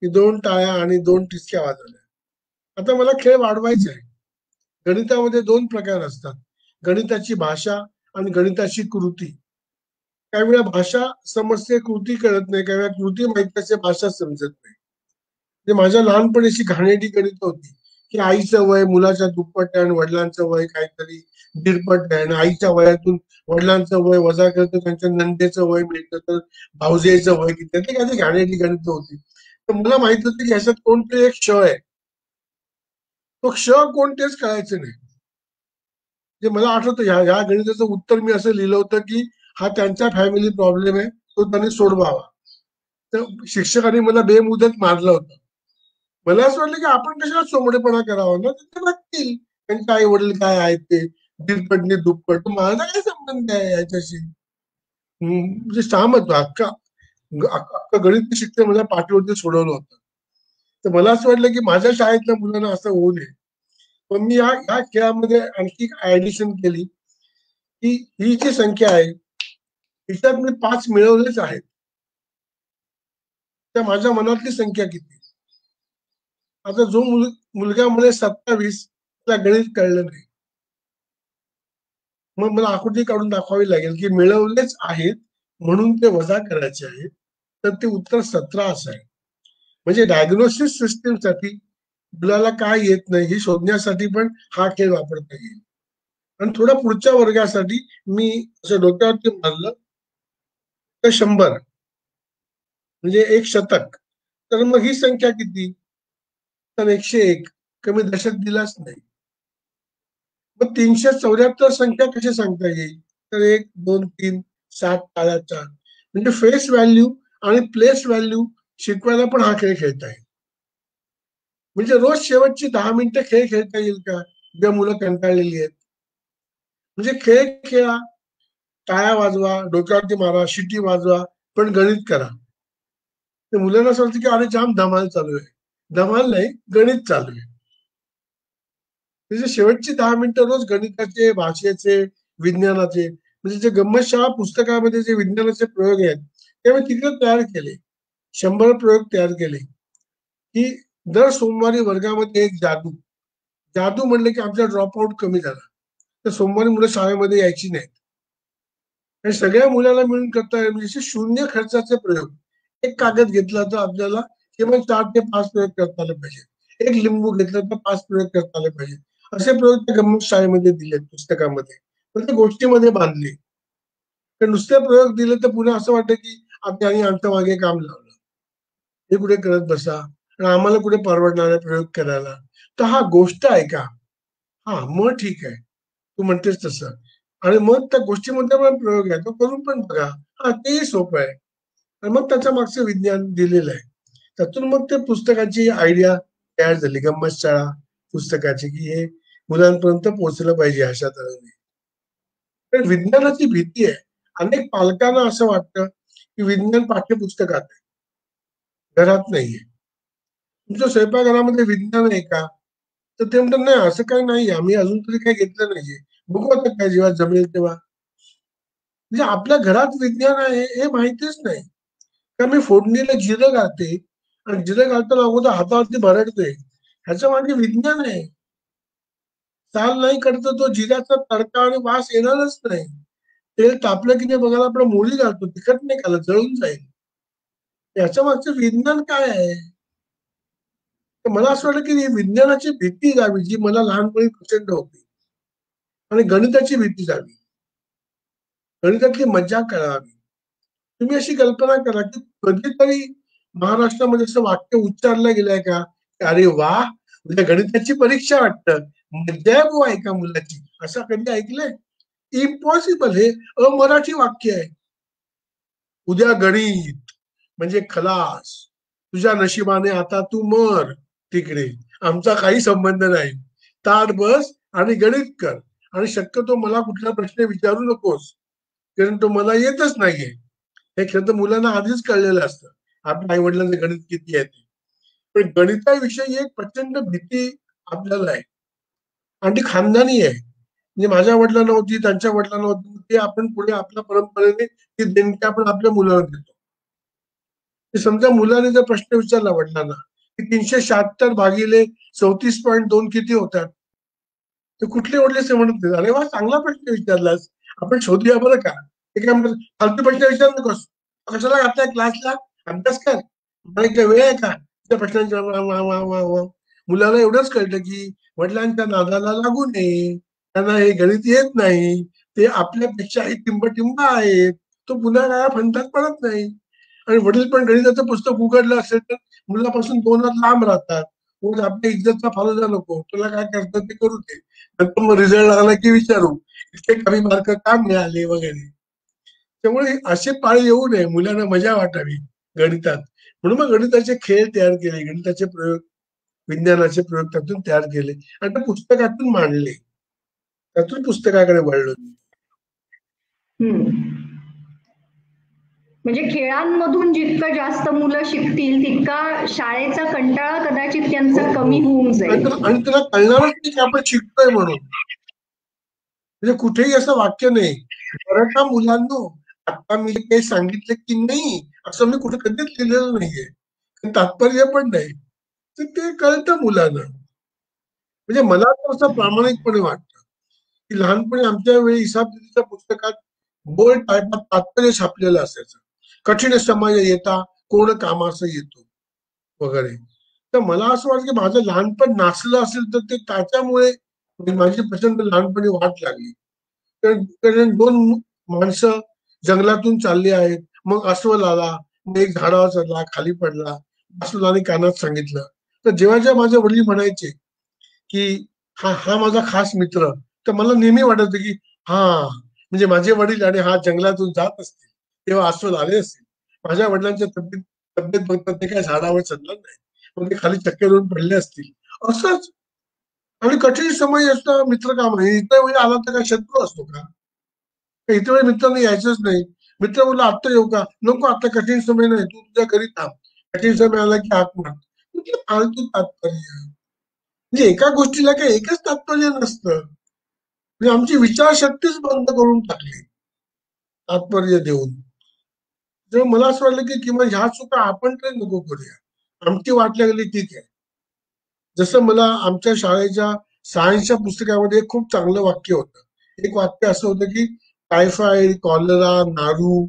2 टाळ्या आणि 2 टिचक्या वाजवल्या. आता मला खेळ वाढवायचा आहे. गणितामध्ये 2 प्रकार असतात, गणिताची भाषा आणि गणिताची कृती. काही वेळा भाषा समजते, कृती कळत नाही. काही वेळा कृती माहिती असते, भाषा समजत नाही. म्हणजे माझ्या लहानपणीची घाणेरडी गणित होती की आईचं वय मुलाच्या दुप्पट आहे आणि वडिलांचं वय काहीतरी दीडपट आहे, आणि आईच्या वयातून वडिलांचं वय वजा करतो, त्यांच्या नंदेचं वय मिळतं, तर भाऊजेचं वय किती, ते काही घाणेरडी गणित होती. तर मला माहित होतं की ह्याच्यात कोणतरी एक क्ष आहे, तो क्ष कोणतेच कळायचं नाही. जे मला आठवतं ह्या गणिताचं उत्तर मी असं लिहिलं होतं की हा त्यांचा फॅमिली प्रॉब्लेम आहे, तो त्यांनी सोडवावा. तर शिक्षकांनी मला बेमुदत मारलं होतं. मला असं वाटलं की आपण कशाला चोमडेपणा करावा ना, ते बघतील त्यांचे आई वडील काय आहेत ते, दीडपटने दुप्पट, माझा काय संबंध आहे याच्याशी. म्हणजे सहमत अख्खं गणित शिक्षण माझ्या पाठीवरती सोडवलं होतं. तर मला असं वाटलं की माझ्या शाळेतल्या मुलांना असं होऊ नये. पण मी ह्या खेळामध्ये आणखी ऍडिशन केली की ही जी संख्या आहे तिच्यात मी 5 मिळवलेच आहेत. त्या माझ्या मनातली संख्या किती. आता जो मुलगा म्हणे 27, त्याला गणित कळलं नाही, मग मला आकृती काढून दाखवावी लागेल की मिळवलेच आहेत म्हणून ते वजा करायचे आहेत, तर ते उत्तर 17 असं आहे. म्हणजे डायग्नोसिस सिस्टीमसाठी मुलाला काय येत नाही हे शोधण्यासाठी पण हा खेळ वापरता येईल. आणि थोडा पुढच्या वर्गासाठी मी असं डोक्यावरती मारलं तर 100 म्हणजे 1 शतक. तर मग ही संख्या किती, तर 101. कमी दशक दिलाच नाही. मग 374 संख्या कशी सांगता येईल, तर 1 2 3 7 टाळ्या 4. म्हणजे फेस व्हॅल्यू आणि प्लेस व्हॅल्यू शिकवायला पण हा खेळ खेळता येईल. म्हणजे रोज शेवटची 10 मिनिटं खेळ खेळता येईल का, जेव्हा मुलं कंटाळलेली आहेत. म्हणजे खेळ खेळा, टाळ्या वाजवा, डोक्यावरती मारा, शिटी वाजवा, पण गणित करा. ते मुलांना असं वाटतं की अरे जाम धमाल चालू आहे. धमाल नाही, गणित चालू आहे. म्हणजे शेवटची 10 मिनिटं रोज गणिताचे, भाषेचे, विज्ञानाचे म्हणजे जे गंमत शाळा पुस्तकामध्ये जे विज्ञानाचे प्रयोग आहेत ते मी तिकडे तयार केले. 100 प्रयोग तयार केले की दर सोमवारी वर्गामध्ये एक जादू. जादू म्हणले की आमचा ड्रॉपआउट कमी झाला. तर सोमवारी मुलं शाळेमध्ये यायची नाहीत आणि सगळ्या मुलांना मिळून करता येईल म्हणजे शून्य खर्चाचे प्रयोग. एक कागद घेतला तर आपल्याला किमान 4 ते 5 प्रयोग करता आले पाहिजे. एक लिंबू घेतला तर 5 प्रयोग करता आले पाहिजे. असे प्रयोग त्या गंमत शाळेमध्ये दिलेत पुस्तकामध्ये, पण ते गोष्टीमध्ये बांधले. तर नुसते प्रयोग दिले तर पुन्हा असं वाटतं की आपल्याला आमच्या मागे काम लावलं, हे कुठे करत बसा आणि आम्हाला कुठे परवडणार आहे प्रयोग करायला. तर हा गोष्ट आहे का, हा मग ठीक आहे तू म्हणतेस तसं, आणि मग त्या गोष्टीमध्ये पण प्रयोग आहे तो करून पण बघा, हा तेही सोपं आहे. आणि मग त्याच्या मागचं विज्ञान दिलेलं आहे. त्यातून मग ते पुस्तकाची आयडिया तयार झाली, गंमत शाळा पुस्तकाची, की हे मुलांपर्यंत पोहोचलं पाहिजे अशा तऱ्हेने. तर विज्ञानाची भीती आहे. अनेक पालकांना असं वाटतं की विज्ञान पाठ्यपुस्तकात आहे, घरात नाहीये. तुमच्या स्वयंपाकघरामध्ये विज्ञान आहे का, तर ते म्हणतात नाही असं काही नाही, आम्ही अजून तरी काही घेतलं नाहीये, बघू आता काय जेव्हा जमेल तेव्हा. म्हणजे आपल्या घरात विज्ञान आहे हे माहितीच नाही. तर मी फोडणीला जिरं घालते आणि जिरं घालताना अगोदर हातावरती भरडते, ह्याच्या मागे विज्ञान आहे. चाल नाही करत तो जिऱ्याचा तडका आणि वास येणारच नाही. तेल तापलं की नाही बघायला आपण मोहरी घालतो, तिखट नाही घालत, जळून जाईल. याच्या मागचं विज्ञान काय आहे. तर मला असं वाटलं की विज्ञानाची भीती जावी जी मला लहानपणी प्रचंड होती, आणि गणिताची भीती जावी, गणितातली मजा कळावी. तुम्ही अशी कल्पना करा की कधीतरी महाराष्ट्रामध्ये असं वाक्य उच्चारलं गेलंय का, अरे वा उद्या गणिताची परीक्षा वाटतं, मजा आहे बुवा एका मुलाची, असं कधी ऐकलंय? इम्पॉसिबल. हे अमराठी वाक्य आहे. उद्या गणित म्हणजे खलास, तुझ्या नशिबाने आता तू मर तिकडे, आमचा काही संबंध नाही, ताट बस आणि गणित कर, आणि शक्यतो मला कुठला प्रश्न विचारू नकोस कारण तो मला येतच नाहीये. हे खरं तर मुलांना आधीच कळलेलं असतं आपल्या आई वडिलांचं गणित किती आहे ते. पण गणिताविषयी एक प्रचंड भीती आपल्याला आहे, आणि ती खानदानी आहे. म्हणजे माझ्या वडिलांना होती, त्यांच्या वडिलांना होती, ते आपण पुढे आपल्या परंपरेने ती देणगी आपण आपल्या मुलांना देतो. समजा मुलाने जर प्रश्न विचारला वडिलांना की 376 भागिले 34.2 किती होतात, तर कुठले वडील ते म्हणत नाही, अरे वा चांगला प्रश्न विचारलास, आपण शोधूया बरं का. ते काय म्हणतात, फालतू प्रश्न विचार नकोस, कशाला घातलाय क्लासला, अभ्यास कर, मला काय वेळ आहे का त्या प्रश्नांच्या. मुलाला एवढंच कळतं की वडिलांच्या नादाला लागू नये, त्यांना हे गणित येत नाही, ते आपल्यापेक्षाही टिंब आहेत, तो पुन्हा काय फंटात पडत नाही. आणि वडील पण गणिताचं पुस्तक उघडलं असेल तर मुलापासून 2 हात लांब राहतात. मग आपल्या इज्जतचा फालुदा नको, तुला काय करतं ते करू दे, नंतर मग रिझल्ट लागला की विचारू इतके कमी मार्क का मिळाले वगैरे. त्यामुळे असे पाळी येऊ नये, मुलांना मजा वाटावी गणितात. म्हणून मग गणिताचे खेळ तयार केले, गणिताचे प्रयोग, विज्ञानाचे प्रयोग त्यातून तयार केले आणि ते पुस्तकातून मांडले, त्यातून पुस्तकाकडे वळलो. म्हणजे खेळांमधून जितकं जास्त मुलं शिकतील तितका शाळेचा कंटाळा कदाचित त्यांचा कमी होऊन जाईल. आणि तुला कळणारच नाही की आपण शिकतोय म्हणून. म्हणजे कुठेही असं वाक्य नाही, मराठा मुलांनो आता मी काही सांगितलं की नाही असं मी कुठे कधीच लिहिलेलं नाहीये, तात्पर्य पण नाही, तर ते कळतं मुलांना. म्हणजे मला तर असं प्रामाणिकपणे वाटतं की लहानपणी आमच्या वेळी हिसाबनीतीच्या पुस्तकात बोल्ड टाईपात तात्पर्य छापलेलं असायचं, कठीण समय येता कोण कामाचं येतो वगैरे. तर मला असं वाटतं की माझं लहानपण नाचलं असेल तर ते त्याच्यामुळे माझी प्रचंड लहानपणी वाट लागली. कारण 2 माणसं जंगलातून चालली आहेत, मग अस्वल आला, मग एक झाडावर चढला, खाली पडला, अस्वलाने कानात सांगितलं. तर जेव्हा जेव्हा माझे वडील म्हणायचे की हा हा माझा खास मित्र, तर मला नेहमी वाटायचं की हा म्हणजे माझे वडील आणि हा जंगलातून जात असतील तेव्हा अस्वल आले असतील. माझ्या वडिलांच्या तब्येत तब्येत बघतात ते काय झाडावर चढणार नाही, मग ते खाली चक्कर येऊन पडले असतील असंच. आणि कठीण समय असतं मित्र काम आहे, इतर वेळी आला तर काय शत्रू असतो का, इतर वेळी मित्रांना यायचंच नाही. मित्र बोलला आत्ता येऊ का, नको आता कठीण समय नाही, तू तुझ्या घरी थांब, कठीण समय आला की हाक मार. म्हणजे फालतू तात्पर्य. म्हणजे एका गोष्टीला काही एकच तात्पर्य नसतं. म्हणजे आमची विचारशक्तीच बंद करून टाकली. तात्पर्य देऊन. तर मला असं वाटलं की किंवा ह्या चुका आपण तरी नको करूया. आमची वाट लागली ठीक आहे. जसं मला आमच्या शाळेच्या सायन्सच्या पुस्तकामध्ये एक खूप चांगलं वाक्य होतं. एक वाक्य असं होतं की टायफॉइड, कॉलरा, नारू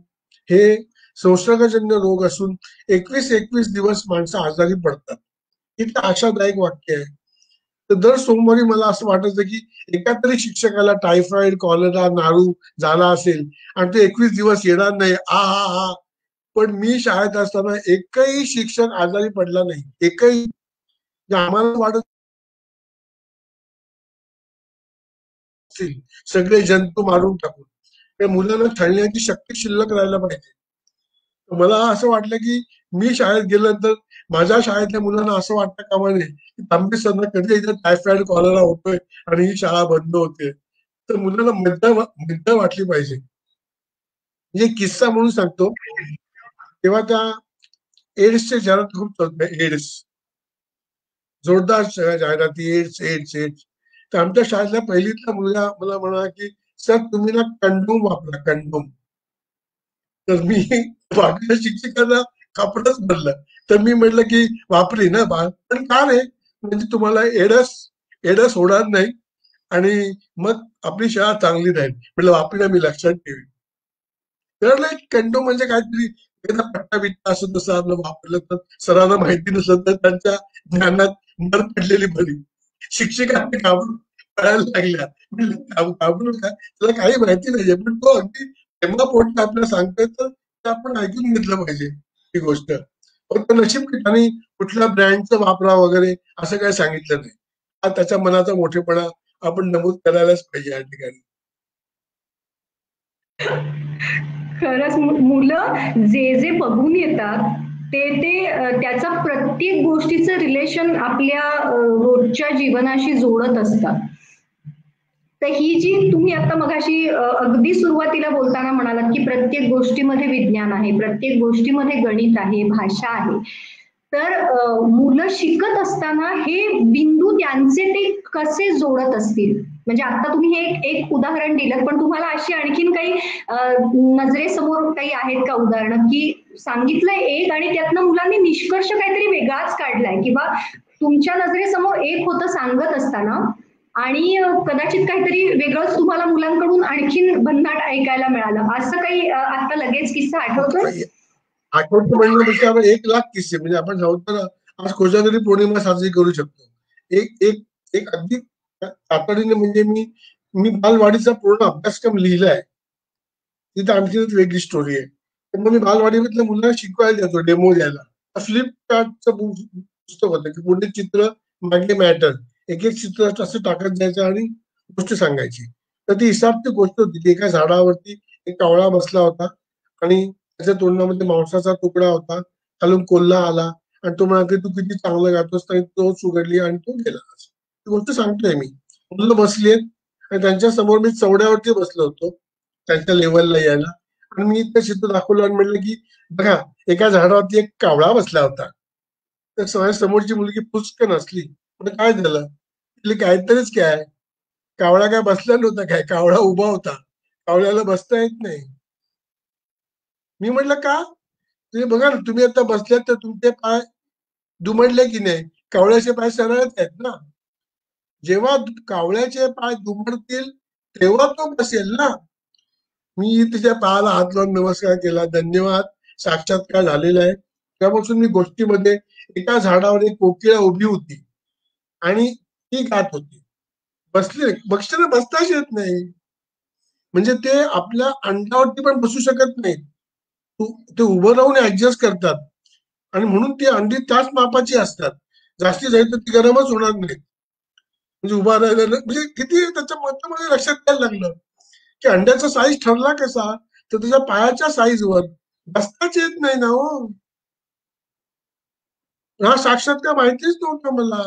हे संसर्गजन्य रोग असून 21 दिवस माणसं आजारी पडतात. इतकं आशादायक वाक्य आहे. तर दर सोमवारी मला असं वाटायचं की एका तरी शिक्षकाला टायफॉइड, कॉलरा, नारू झाला असेल आणि तो 21 दिवस येणार नाही. आ हा हा. पण मी शाळेत असताना एकही शिक्षक आजारी पडला नाही. एकही. आम्हाला वाटत सगळे जंतू मारून टाकून त्या मुलांना खेळण्याची शक्ती शिल्लक राहायला पाहिजे. मला असं वाटलं की मी शाळेत गेल्यानंतर माझ्या शाळेतल्या मुलांना असं वाटतं कामा नये की तांबे सरना कधी इथे टायफॉइड कॉलरा होतोय आणि ही शाळा बंद होते. तर मुलांना मज्जा वाटली पाहिजे. म्हणजे किस्सा म्हणून सांगतो. तेव्हा त्या एड्सच्या जाहिरात खूप चालतं. एड्स जोरदार जाहिराती, एड्स एड्स एड्स. तर आमच्या शाळेतल्या पहिलीतला मुलगा मला म्हणाला की सर तुम्ही ना कंडोम वापरा, कंडोम. तर मी बाकीच्या शिक्षकांना कापडच भरलं. तर मी म्हटलं की वापरी ना बाळ, पण का रे? म्हणजे तुम्हाला एडस एडस होणार नाही आणि मग आपली शाळा चांगली राहील. म्हटलं वापरी ना, मी लक्षात ठेवी. तर कंडोम म्हणजे काहीतरी एखादा पट्टा बिट्टा असं तसं आपलं वापरलं तर सरांना माहिती नसलं तर त्यांच्या ज्ञानात भर पडलेली बरी. शिक्षकांना घाबरून पळायला लागल्या. म्हणलं घाबरू नका, त्याला काही माहिती नाहीये, पण तो अगदी प्रेमापोटी आपल्याला सांगतोय तर ते आपण ऐकून घेतलं पाहिजे ही गोष्ट. फक्त नशीब ठिकाणी कुठल्या ब्रँडचं वापरा वगैरे असं काही सांगितलं नाही. हा त्याच्या मनाचा मोठेपणा आपण नमूद करायलाच पाहिजे या ठिकाणी. खरंच मुलं जे जे बघून येतात ते ते त्याचा प्रत्येक गोष्टीचं रिलेशन आपल्या रोजच्या जीवनाशी जोडत असतात. तर ही जी तुम्ही आता मगाशी अगदी सुरुवातीला बोलताना म्हणालात की प्रत्येक गोष्टीमध्ये विज्ञान आहे, प्रत्येक गोष्टीमध्ये गणित आहे, भाषा आहे. तर मुलं शिकत असताना हे बिंदू त्यांचे ते कसे जोडत असतील? म्हणजे आता तुम्ही हे एक उदाहरण दिलं, पण तुम्हाला अशी आणखीन काही नजरेसमोर काही आहेत का उदाहरणं की सांगितलंय एक आणि त्यातनं मुलांनी निष्कर्ष काहीतरी वेगळाच काढलाय किंवा तुमच्या नजरेसमोर एक होतं सांगत असताना आणि कदाचित काहीतरी वेगळंच तुम्हाला मुलांकडून आणखीन भन्नाट ऐकायला मिळालं, असं काही आता लगेच किस्सा आठवतोय? आठवतं म्हणण्यापेक्षा आपण 1,00,000 किस्से म्हणजे आपण सांगतो ना, आज कोजागरी पौर्णिमा साजरी करू शकतो. एक एक एक अगदी तातडीने म्हणजे मी मी बालवाडीचा पूर्ण अभ्यासक्रम लिहिलाय. तिथे आणखीनच वेगळी स्टोरी आहे. तर मग मी बालवाडीमधल्या मुलांना शिकवायला देतो, डेमो द्यायला. फ्लिपकार्टचं पुस्तक होतं की पुढे चित्र मागे मॅटर. एक एक चित्र असं टाकत जायचं आणि गोष्ट सांगायची. तर ती हिसाबची गोष्ट होती की एका झाडावरती एक कावळा बसला होता आणि त्याच्या तोंडामध्ये मांसाचा तुकडा होता. खालून कोल्हा आला आणि तो म्हणाला की तू किती चांगलं गातोस, आणि तो उघडली आणि तो गेला. ती गोष्ट सांगतोय मी. मुलं बसलीत आणि त्यांच्या समोर मी चवड्यावरती बसलो होतो त्यांच्या लेवलला यायला. आणि मी ते चित्र दाखवलं आणि म्हटलं की बघा, एका झाडावरती एक कावळा बसला होता. तर समोरची मुलगी पुचकन असली. म्हणजे काय झालं? काहीतरीच काय, कावळा काय बसला नव्हता, काय कावळा उभा होता. कावळ्याला बसता येत नाही. मी म्हटलं का? तुम्ही बघा ना, तुम्ही आता बसल्यात तर तुमचे पाय दुमडले की नाही? कावळ्याचे पाय सरळच आहेत ना. जेव्हा कावळ्याचे पाय दुमडतील तेव्हा तो बसेल ना. मी तिच्या पायाला हात लावून नमस्कार केला, धन्यवाद, साक्षात्कार झालेला आहे. त्यापासून मी गोष्टीमध्ये एका झाडावर एक कोकिळा उभी होती आणि ती गात होती. बसले पक्षाला बसताच येत नाही. म्हणजे ते आपल्या अंडावरती पण बसू शकत नाही. ते उभं राहून ऍडजस्ट करतात आणि म्हणून ती अंडी त्याच मापाची असतात. जास्ती झाली तर ती गरमच होणार नाही. म्हणजे उभा राहिलेलं म्हणजे किती त्याच्या मतामध्ये लक्षात यायला लागलं की अंड्याचा साईज ठरला कसा, तर त्याच्या पायाच्या साईजवर बसताच येत नाही ना हो. हा साक्षात्कार माहितीच नव्हतं मला.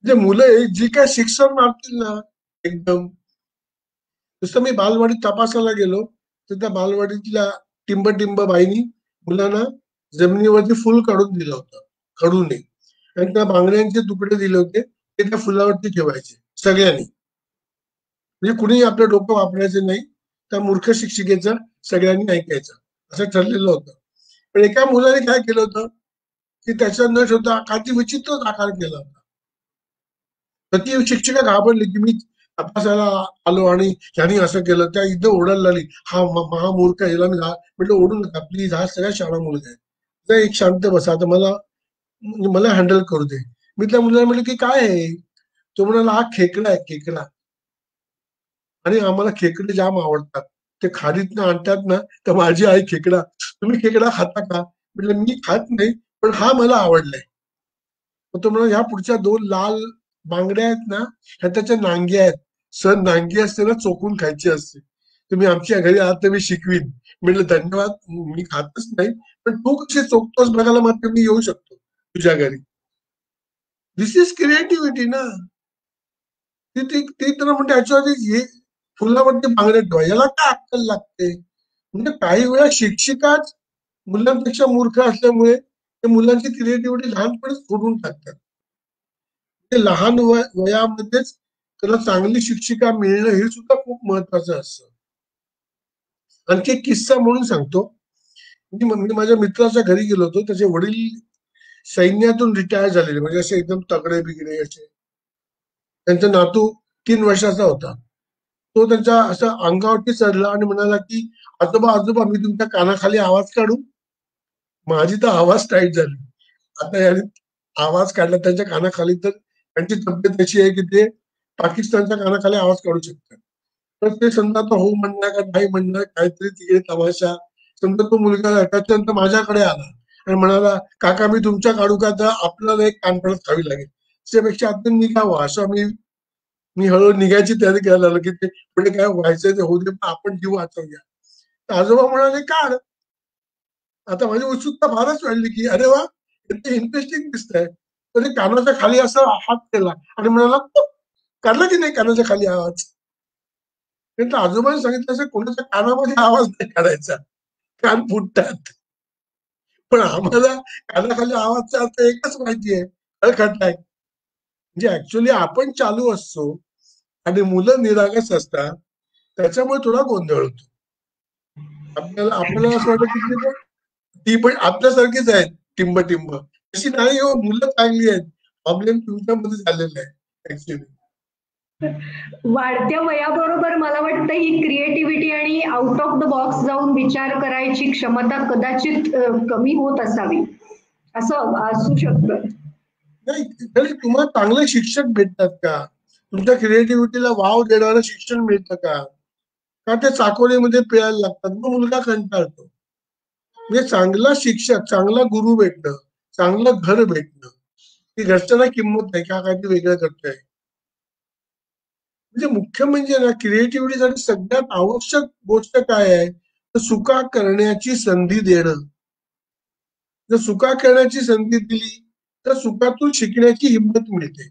म्हणजे मुलं जी काय शिक्षण मागतील ना एकदम. नुसतं मी बालवाडीत तपासायला गेलो तर त्या बालवाडीतल्या टिंब बाईनी मुलांना जमिनीवरती फुल काढून दिलं होतं, खडूने. आणि त्या बांगड्यांचे तुकडे दिले होते, ते त्या फुलावरती ठेवायचे सगळ्यांनी. म्हणजे कुणी आपलं डोकं वापरायचं नाही. त्या मूर्ख शिक्षिकेचं सगळ्यांनी ऐकायचं असं ठरलेलं होतं. पण एका मुलाने काय केलं होतं की त्याचा न ठेवता काही विचित्रच आकार केला होता. तर ती शिक्षिका घाबरली की मी तपासायला आलो आणि ह्यानी असं केलं. त्या इथं ओरडायला लागली, हा महामूर्ख आहे, याला मी म्हटलं ओढू नका प्लीज, हा सगळ्या शाळा मुलगा आहे, तर एक शांत बसा, आता मला हँडल करू दे. मी त्या मुलाला म्हटलं की काय आहे. तो म्हणाला हा खेकडा आहे, खेकडा, आणि आम्हाला खेकडे जाम आवडतात, ते खाडीतनं आणतात ना, तर माझी आई खेकडा, तुम्ही खेकडा खाता का. म्हटलं मी खात नाही, पण हा मला आवडलाय. तो म्हणा ह्या पुढच्या 2 लाल बांगड्या आहेत ना, ह्या त्याच्या नांग्या आहेत. सर नांगी असते ना चोकून खायची असते, तुम्ही आमच्या घरी आहात तर मी शिकवीन. म्हटलं धन्यवाद, मी खातच नाही, पण तू कशी चोखतोस बघायला मात्र मी येऊ शकतो तुझ्या घरी. दिस इज क्रिएटिव्हिटी ना. ती तर म्हणते ह्याच्यावरती हे फुलावरती बांगड्या ठेवा, याला काय अक्कल लागते. म्हणजे काही वेळा शिक्षिकाच मुलांपेक्षा मूर्ख असल्यामुळे ते मुलांची क्रिएटिव्हिटी लहानपणीच फोडून टाकतात. ते लहान वयामध्येच त्याला चांगली शिक्षिका मिळणं हे सुद्धा खूप महत्वाचं असतं. आणखी एक किस्सा म्हणून सांगतो. मी माझ्या मित्राच्या घरी गेलो होतो. त्याचे वडील सैन्यातून रिटायर झालेले, म्हणजे असे एकदम तगडे बिगडे असे. त्यांचा नातू 3 वर्षाचा होता. तो त्यांच्या असं अंगावरती चढला आणि म्हणाला की आजोबा आजोबा मी तुमच्या कानाखाली आवाज काढू. माझी तर आवाज टाईट झाली. आता याने आवाज काढला त्यांच्या कानाखाली, तर त्यांची तब्येत अशी आहे की ते पाकिस्तानच्या कानाखाली आवाज काढू शकतात. तर ते समजा आता हो म्हणणार का नाही म्हणणार, काहीतरी तिकडे तमाशा. समजा तो मुलगा त्याच्यानंतर माझ्याकडे आला आणि म्हणाला काका मी तुमच्या काढू का, तर आपल्याला एक कानफडत खावी लागेल, त्यापेक्षा आपण निघावं असं मी हळूहळू निघायची तयारी करायला लागलो की ते पुढे काय व्हायचंय ते होऊ दे, पण आपण जीव वाचवूया. तर आजोबा म्हणाले काढ. आता माझी उत्सुकता फारच वाढली की अरे वा, ते इंटरेस्टिंग दिसतंय. तर कानाच्या खाली असा हात केला आणि म्हणाला काढला की नाही कानाच्या खाली आवाज. तर आजोबांनी सांगितलं असं कोणाच्या कानामध्ये आवाज नाही काढायचा, कान फुटतात. पण आम्हाला कानाखाली आवाजचा अर्थ एकच माहितीये, खळखळताय. म्हणजे ऍक्च्युली आपण चालू असतो आणि मुलं निरागस असतात, त्याच्यामुळे थोडा गोंधळ होतो. आपल्याला असं वाटतं की ती पण आपल्यासारखीच आहेत, टिंब टिंब. तशी नाही हो, मुलं चांगली आहेत. प्रॉब्लेम तुमच्यामध्ये झालेला आहे ऍक्च्युली. वाढत्या वयाबरोबर मला वाटतं ही क्रिएटिव्हिटी आणि आउट ऑफ द बॉक्स जाऊन विचार करायची क्षमता कदाचित कमी होत असावी, असं असू शकतं. नाही, तरी तुम्हाला चांगले शिक्षक भेटतात का, तुमच्या क्रिएटिव्हिटीला वाव देणारं शिक्षण मिळतं का, का ते चाकोरीमध्ये पिळायला लागतात, मग मुलगा कंटाळतो. म्हणजे चांगला शिक्षक, चांगला गुरु भेटणं, चांगलं घर भेटणं, की घरच्यांना किंमत नाही का काहीतरी वेगळं करतोय. म्हणजे मुख्य म्हणजे ना क्रिएटिव्हिटीसाठी सगळ्यात आवश्यक गोष्ट काय आहे, तर चुका करण्याची संधी देणं. जर चुका करण्याची संधी दिली तर चुकातून शिकण्याची हिंमत मिळते.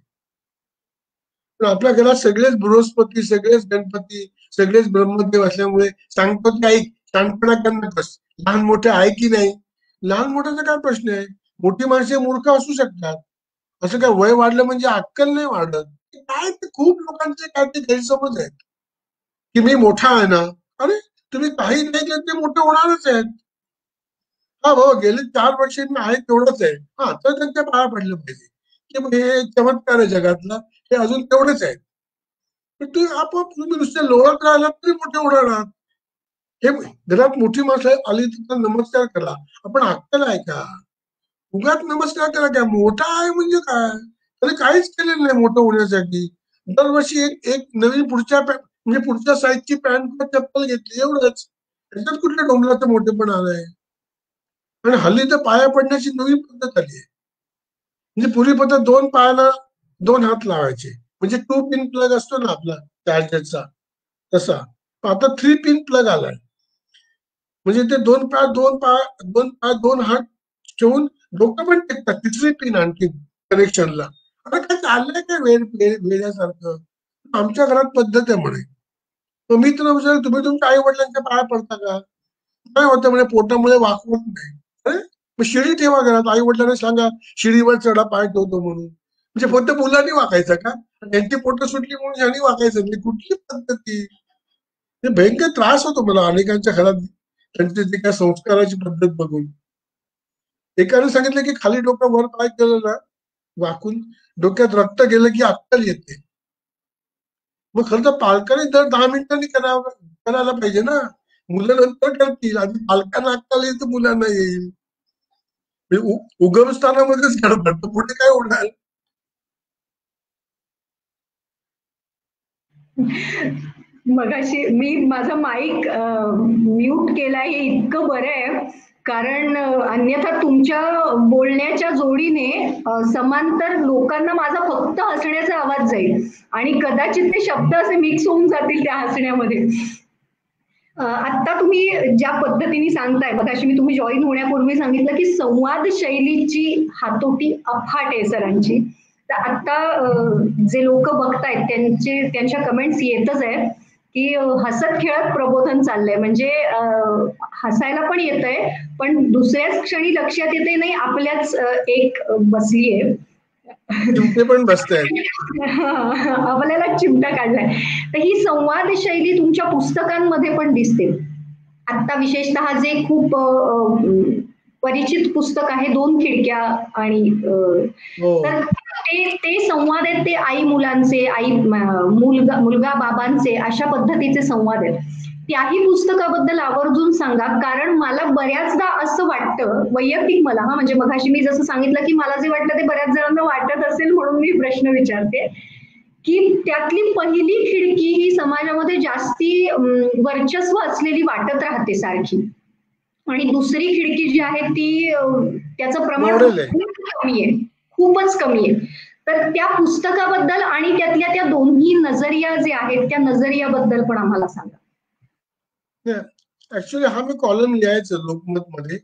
पण आपल्या घरात सगळेच बृहस्पती, सगळेच गणपती, सगळेच ब्रह्मदेव असल्यामुळे सांगतो की ऐक, शहाणपणा कर नकोस, लहान मोठे आहे की नाही. लहान मोठ्याचा काय प्रश्न आहे, मोठी माणसे मूर्ख असू शकतात. असं काय वय वाढलं म्हणजे अक्कल नाही वाढत. काय ते खूप लोकांचे काय ते गैरसमज आहेत की मी मोठा आहे ना. अरे तुम्ही काही नाही केलं ते मोठे होणारच आहेत. हा भाऊ गेले 4 वर्ष मी आहे तेवढंच आहे. हा तर त्यांच्या पाया पडलं पाहिजे की मग हे चमत्कार आहे जगातला, हे अजून तेवढेच आहे. पण ते आपोआप तुम्ही नुसते लोळत राहिलात तरी मोठे होणार आहात. हे घरात मोठी माणसं आली तर नमस्कार करा, आपण अक्कल आहे का. उगाच नमस्कार करा काय, मोठा आहे म्हणजे काय, त्याने काहीच केलेलं नाही मोठं होण्यासाठी. दरवर्षी एक एक नवीन म्हणजे पुढच्या साईजची पॅन्ट किंवा चप्पल घेतली एवढंच. त्याच्यात कुठल्या डोंगराचं मोठेपण आलंय. आणि हल्ली तर पाया पडण्याची नवीन पद्धत आली आहे. म्हणजे पूर्वी पद्धत 2 पायाला 2 हात लावायचे, म्हणजे 2 पिन प्लग असतो ना आपला चार्जरचा तसा. आता 3 पिन प्लग आलाय. म्हणजे ते 2 पाय 2 हात ठेवून डोकं पण टेकतात, 3री पिन आणखी कनेक्शनला. आता काय चाललंय काय वेड्यासारखं. आमच्या घरात पद्धत आहे म्हणे. मग मी तुला विचार, तुम्ही तुमच्या आई वडिलांच्या पाया पडता का. काय होतं म्हणे पोटामुळे वाकवत नाही. अरे मग शिडी ठेवा घरात, आई वडिलांना सांगा शिडीवर चढा पाय ठेवतो म्हणून. म्हणजे फक्त मुलांनी वाकायचं का, त्यांची पोट सुटली म्हणून यांनी वाकायचं नाही, कुठली पद्धती. भयंकर त्रास होतो मला अनेकांच्या घरात त्यांचे जे काय संस्काराची पद्धत बघून. एकाने सांगितलं की खाली डोकं वर पाय केलं ना वाकून, डोक्यात रक्त गेलं की अक्कल येते. मग खरं तर पालकांनी दर 10 मिनिटांनी करायला पाहिजे ना. मुलं नंतर करतील, आधी पालकांना अक्कल येईल तर मुलांना येईल. उगमस्थानामध्येच गडबड, तर पुढे काय होणार? मगाशी मी माझा माईक म्यूट केलाय हे इतकं बरं आहे, कारण अन्यथा तुमच्या बोलण्याच्या जोडीने समांतर लोकांना माझा फक्त हसण्याचा आवाज जाईल आणि कदाचित ते शब्द असे मिक्स होऊन जातील त्या हसण्यामध्ये. आत्ता तुम्ही ज्या पद्धतीने सांगताय, मगाशी मी तुम्ही जॉईन होण्यापूर्वी सांगितलं की संवाद शैलीची हातोटी अफाट आहे सरांची. तर आता जे लोक बघतायत त्यांच्या कमेंट्स येतच आहेत की हसत खेळत प्रबोधन चाललंय, म्हणजे हसायला पण येतंय पण दुसऱ्याच क्षणी लक्षात येते नाही आपल्याच एक बसली आहे. चिमटे पण बसतायत. आपल्याला चिमटा काढलाय. तर ही संवाद शैली तुमच्या पुस्तकांमध्ये पण दिसते. आता विशेषतः जे खूप परिचित पुस्तक आहे 2 खिडक्या आणि तर ते संवाद आहेत ते आई मुलांचे, आई मुलगा बाबांचे, अशा पद्धतीचे संवाद आहेत. त्याही पुस्तकाबद्दल आवर्जून सांगा, कारण मला बऱ्याचदा असं वाटतं, वैयक्तिक मला म्हणजे मगाशी मी जसं सांगितलं की मला जे वाटतं ते बऱ्याच जणांना वाटत असेल म्हणून मी प्रश्न विचारते की त्यातली पहिली खिडकी ही समाजामध्ये जास्ती वर्चस्व असलेली वाटत राहते सारखी, आणि दुसरी खिडकी जी आहे ती त्याचं प्रमाण खूप कमी आहे, खूपच कमी आहे. तर त्या पुस्तकाबद्दल आणि त्यातल्या त्या दोन्ही नजरिया जे आहेत त्या नजरियाबद्दल पण आम्हाला सांगा. ऍक्च्युली हा मी कॉलम लिहायचो लोकमत मध्ये,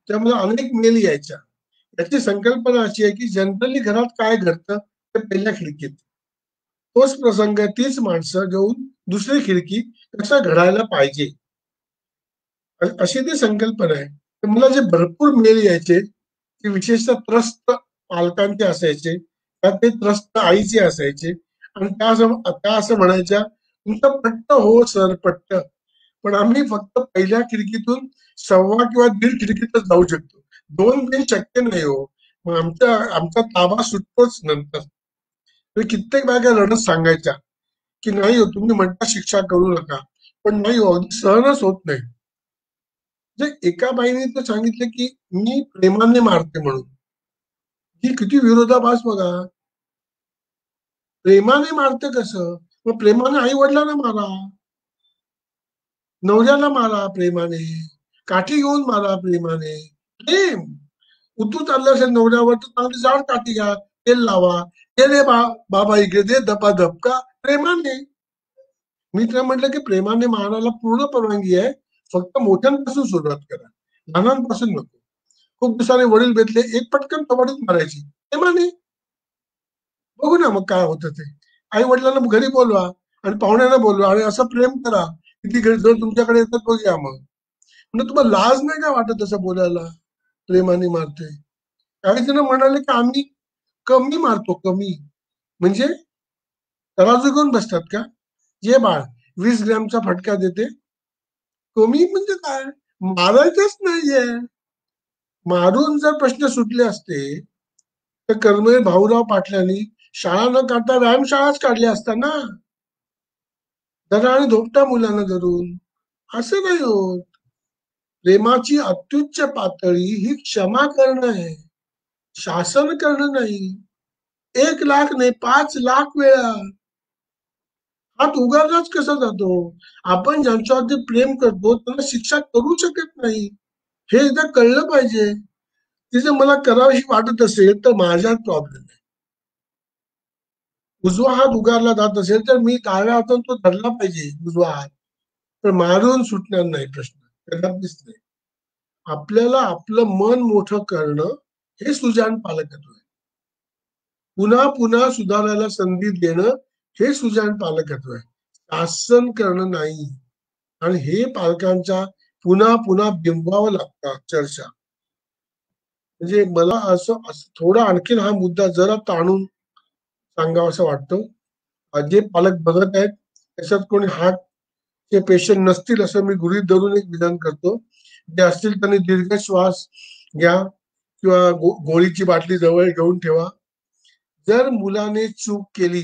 त्यामुळे अनेक मेल यायच्या. याची संकल्पना अशी आहे की जनरली घरात काय घडतं ते पहिल्या खिडकीत, तोच प्रसंग तीच माणसं घेऊन दुसरी खिडकी कसा घडायला पाहिजे अशी ती संकल्पना आहे. तर मला जे भरपूर मेल यायचे ते विशेषतः त्रस्त पालकांचे असायचे, ते त्रस्त आईचे असायचे आणि त्या असं म्हणायच्या, तुमचं पट्ट हो सर पट्ट, पण आम्ही फक्त पहिल्या खिडकीतून 1.25 किंवा 1.5 खिडकीतच जाऊ शकतो, 2 शक्य नाही हो. मग आमचा ताबा सुटतोच नंतर. कित्येक बायका लढत सांगायच्या की नाही हो तुम्ही म्हणता शिक्षा करू नका, पण नाही हो सहनच होत नाही. जे एका बाईने तर सांगितलं की मी प्रेमाने मारते म्हणून. ही किती विरोधाभास बघा. प्रेमाने मारते कसं? मग प्रेमाने आई वडिलांना मारा, नवऱ्याला मारा प्रेमाने, काठी घेऊन मारा प्रेमाने. प्रेम उतू चाललं असेल नवऱ्यावर तर चांगली जाड काठी घ्या, तेल लावा, ते दे बाबा इकडे दे धपाधप का प्रेमाने. मी तुला म्हटलं की प्रेमाने मारायला पूर्ण परवानगी आहे, फक्त मोठ्यांपासून सुरुवात करा, लहानांपासून नको. खूप दिवसाने वडील भेटले, एक पटकन थोडीच मारायची प्रेमाने. बघू ना मग काय होतं ते. आई वडिलांना घरी बोलवा आणि पाहुण्यांना बोलवा आणि असं प्रेम करा, किती घरी जर तुमच्याकडे येतात बघूया. मग म्हणजे तुम्हाला लाज नाही का वाटत असं बोलायला, प्रेमाने मारते? काही जण म्हणाले की आम्ही कमी मारतो, कमी म्हणजे तराजू घेऊन बसतात का? जे बाळ 20 ग्रॅमचा फटका देते, कमी म्हणजे काय? मारायचंच नाहीये. मारून जर प्रश्न सुटले असते तर कर्मवीर भाऊराव पाटलांनी शाळा न काढता व्यायामशाळाच काढल्या असता ना, धरा आणि धोपटा मुलांना धरून. असं नाही होत. प्रेमाची अत्युच्च पातळी ही क्षमा करणं आहे, शासन करणं नाही. 1 लाख नाही 5 लाख वेळा हात उगारलाच कसा जातो? आपण ज्यांच्यावरती प्रेम करतो त्यांना शिक्षा करू शकत नाही, हे एकदा कळलं पाहिजे. तिथे मला करावीशी वाटत असेल तर माझ्यात प्रॉब्लेम आहे. उजवा हात उगारला जात असेल तर मी डाव्या हाताने तो धरला पाहिजे उजवा हात, पण मारून सुटणार नाही प्रश्न, कदापिच नाही. आपल्याला आपलं मन मोठं करणं हे सुजाण पालकत्व आहे. पुन्हा पुन्हा सुधारायला संधी देणं हे सुजाण पालकत्व आहे, शासन करणं नाही. आणि हे पालकांच्या पुन्हा पुन्हा बिंबवावं लागतं अक्षरशः. म्हणजे मला असं थोडा आणखीन हा मुद्दा जरा ताणून सांगावं असं वाटतं. जे पालक बघत आहेत त्याच्यात कोणी हात ते पेशंट नसतील असं मी गृहीत धरून एक विधान करतो. जे असतील त्यांनी दीर्घ श्वास घ्या किंवा गोळीची बाटली जवळ घेऊन ठेवा. जर मुलाने चूक केली,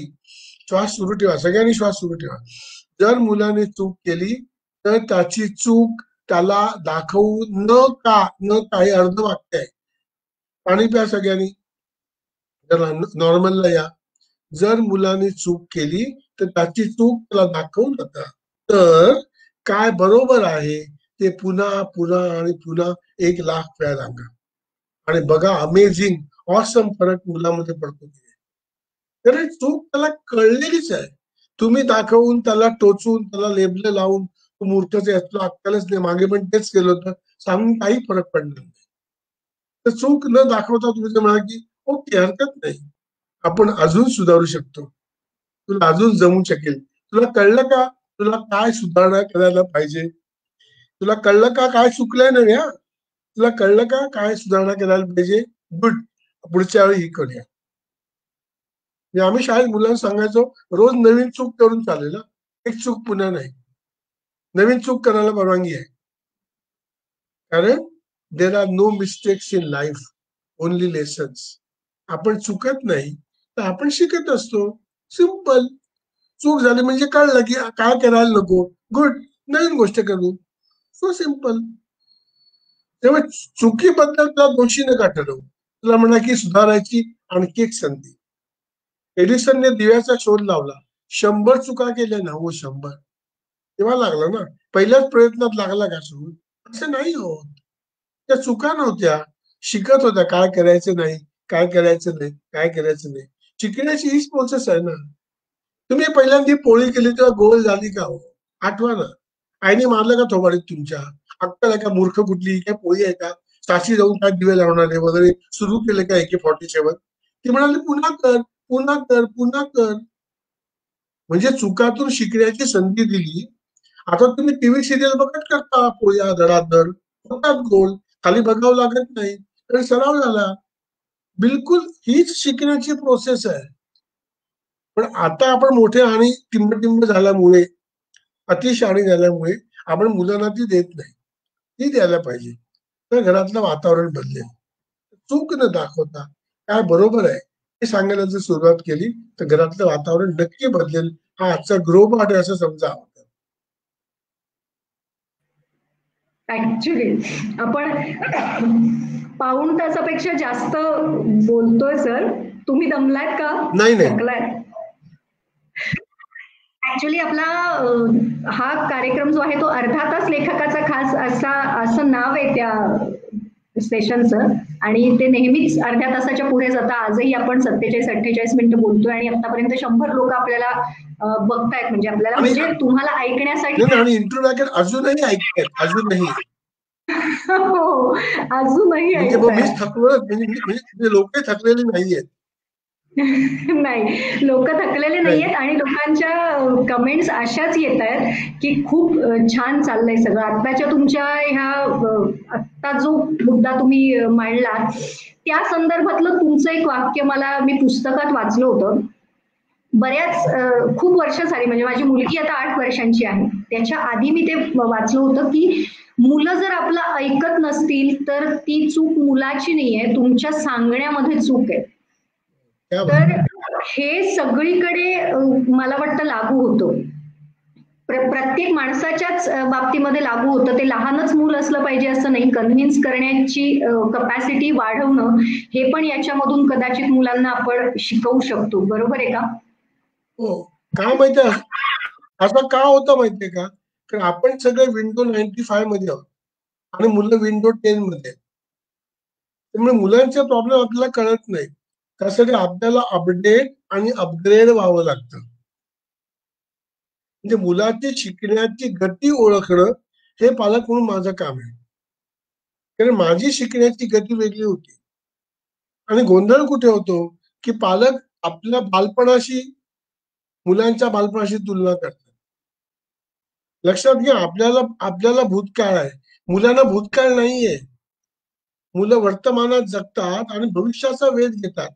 श्वास सुरू ठेवा, सगळ्यांनी श्वास सुरू ठेवा. जर मुलाने चूक केली तर त्याची चूक त्याला दाखवू न काही अर्ध वाक्य आहे. पाणी प्या सगळ्यांनी, नॉर्मलला या. जर मुलाने चूक केली तर त्याची चूक त्याला दाखवू नका, तर काय बरोबर आहे ते पुन्हा पुन्हा आणि पुन्हा 1,00,000 वेळा सांगा आणि बघा अमेझिंग ऑसम फरक मुलामध्ये पडतो. कारण चूक त्याला कळलेलीच आहे. तुम्ही दाखवून त्याला टोचून त्याला लेबल लावून तू मूर्खच आहे, तुला अक्कलच नाही, मागे पण तेच केलं होतं सांगून काही फरक पडणार नाही. तर चूक न दाखवता तुम्ही जर म्हणा की ओके हरकत नाही, आपण अजून सुधारू शकतो, तुला अजून जमू शकेल, तुला कळलं का तुला काय सुधारणा करायला पाहिजे, तुला कळलं का काय चुकलंय ना, या तुला कळलं का काय सुधारणा करायला पाहिजे, गुड, पुढच्या वेळी ही करूया. आम्ही शाळेत मुलांना सांगायचो रोज नवीन चूक करून चालेल, एक चूक पुन्हा नाही, नवीन चूक करायला परवानगी आहे. कारण there are no mistakes in life, only lessons. आपण चुकत नाही तर आपण शिकत असतो, सिंपल. चूक झाली म्हणजे कळलं की काय करायला नको, गुड, नवीन गोष्ट करू, सो सिंपल. तेव्हा चुकीबद्दल तुला दोषी नका ठरवू, तुला म्हणा की सुधारायची आणखी एक संधी. एडिसनने दिव्याचा शोध लावला, 100 चुका केल्या ना, हो 100 तेव्हा लागला ना, पहिल्याच प्रयत्नात लागला का शोध? असं नाही होत. त्या चुका नव्हत्या, शिकत होत्या काय करायचं नाही, काय करायचं नाही, काय करायचं नाही. शिकण्याची हीच प्रोसेस आहे ना. तुम्ही पहिल्यांदा पोळी केली तेव्हा गोल झाली का हो? आठवा ना. आईने मारलं का थोबाडीत तुमच्या? अक्कल आहे का, मूर्ख कुठली, काय पोळी आहे का, साची जाऊन काय दिवे लावणारे वगैरे सुरू केले का AK-47? ती म्हणाली पुन्हा कर, पुन्हा कर, पुन्हा कर. म्हणजे चुकातून शिकण्याची संधी दिली. आता तुम्ही टीव्ही सिरियल बघत करता, पोळ्या धडाधड होतात गोल, खाली बघावं लागत नाही, तर सराव झाला. बिलकुल हीच शिकण्याची प्रोसेस आहे. पण आता आपण मोठे आणि टिंब झाल्यामुळे, अतिशहाणी झाल्यामुळे आपण मुलांना ती देत नाही, ती द्यायला पाहिजे. तर घरातलं वातावरण बदलेल. चूक न दाखवता काय बरोबर आहे हे सांगायला जर सुरुवात केली तर घरातलं वातावरण नक्की बदलेल. हा आजचा गृहपाठ आहे असं समजा. ऍक्च्युली आपण पाऊण तासापेक्षा जास्त बोलतोय सर, तुम्ही दमलात का? नाही नाही, थकलात? ऍक्च्युली आपला हा कार्यक्रम जो आहे तो अर्धा तास लेखकाचा खास असं नाव आहे त्या सेशनचं, आणि ते नेहमीच अर्ध्या तासाच्या पुढे जातं. आजही आपण 47-48 मिनिटं बोलतोय आणि आतापर्यंत 100 लोक आपल्याला बघतायत, म्हणजे आपल्याला, म्हणजे तुम्हाला ऐकण्यासाठी. आणि इंट्रोडक्शन अजूनही ऐकतायत, अजूनही हो, अजूनही म्हणजे मीच ऐकतायत. थकलो, म्हणजे लोक थकलेली नाहीयेत. नाही, लोक थकलेले नाहीयेत आणि लोकांच्या कमेंट्स अशाच येत आहेत की खूप छान चाललंय सगळं. आत्ताच्या तुमच्या ह्या आत्ता जो मुद्दा तुम्ही मांडला त्या संदर्भातलं तुमचं एक वाक्य मला, मी पुस्तकात वाचलं होतं बऱ्याच खूप वर्ष झाली, म्हणजे माझी मुलगी आता 8 वर्षांची आहे, त्याच्या आधी मी ते वाचलं होतं की मुलं जर आपलं ऐकत नसतील तर ती चूक मुलाची नाहीये, तुमच्या सांगण्यामध्ये चूक आहे. तर हे सगळीकडे मला वाटतं लागू होतं, प्रत्येक माणसाच्याच बाबतीमध्ये लागू होतं. ते लहानच मूल असलं पाहिजे असं नाही, कन्व्हिन्स करण्याची कपॅसिटी वाढवणं हे पण याच्यामधून कदाचित मुलांना आपण शिकवू शकतो. बरोबर आहे का? हो, का माहितीये असं का होतं माहितीये का? कारण आपण सगळे विंडो 95 मध्ये आहोत आणि मुलं विंडो 10 मध्ये. त्यामुळे मुलांचे प्रॉब्लेम आपल्याला कळत नाही, त्यासाठी आपल्याला अपडेट आणि अपग्रेड व्हावं लागतं. म्हणजे मुलाची शिकण्याची गती ओळखणं हे पालक म्हणून माझं काम आहे. कारण माझी शिकण्याची गती वेगळी होती आणि गोंधळ कुठे होतो की पालक आपल्या बालपणाशी, मुलांच्या बालपणाशी तुलना करतात. लक्षात घ्या, आपल्याला भूतकाळ आहे, मुलांना भूतकाळ नाहीये. मुलं वर्तमानात जगतात आणि भविष्याचा वेध घेतात.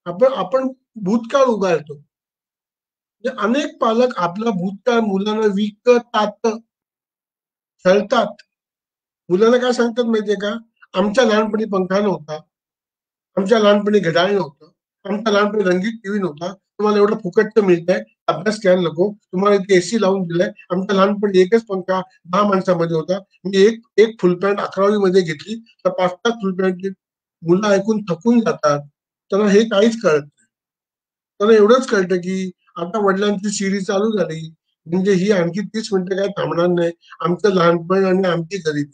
आपण भूतकाळ उगाळतो. म्हणजे अनेक पालक आपला भूतकाळ मुलांना विकतात, छळतात. मुलांना काय सांगतात माहितीये का, आमच्या लहानपणी पंखा नव्हता, आमच्या लहानपणी घड्याळ नव्हतं, आमच्या लहानपणी रंगीत टीव्ही नव्हता, तुम्हाला एवढं फुकटचं मिळतंय, अभ्यास करायला नको, तुम्हाला इथे एसी लावून दिलाय. आमच्या लहानपणी एकच पंखा 10 माणसामध्ये होता. मी एक एक फुल पॅन्ट 11वी मध्ये घेतली तर 5-5 फुल पॅन्ट मुलं ऐकून थकून जातात. त्यांना हे काहीच कळत नाही. त्यांना एवढंच कळतं की आता वडिलांची शिडी चालू झाली म्हणजे ही आणखी 30 मिनिटं काय थांबणार नाही, आमचं लहानपण आणि आमची गरिबी.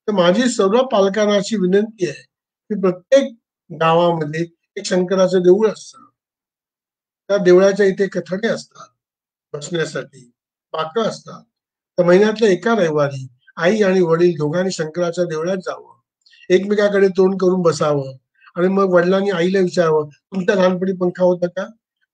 तर माझी सर्व पालकांना अशी विनंती आहे की प्रत्येक गावामध्ये एक शंकराचं देऊळ असतं. त्या देवळाच्या इथे कथडे असतात बसण्यासाठी, बाकं असतात. तर महिन्यातल्या एका रविवारी आई आणि वडील दोघांनी शंकराच्या देवळात जावं, एकमेकाकडे तोंड करून बसावं आणि मग वडिलांनी आईला विचारावं, तुमच्या लहानपणी पंखा होता का?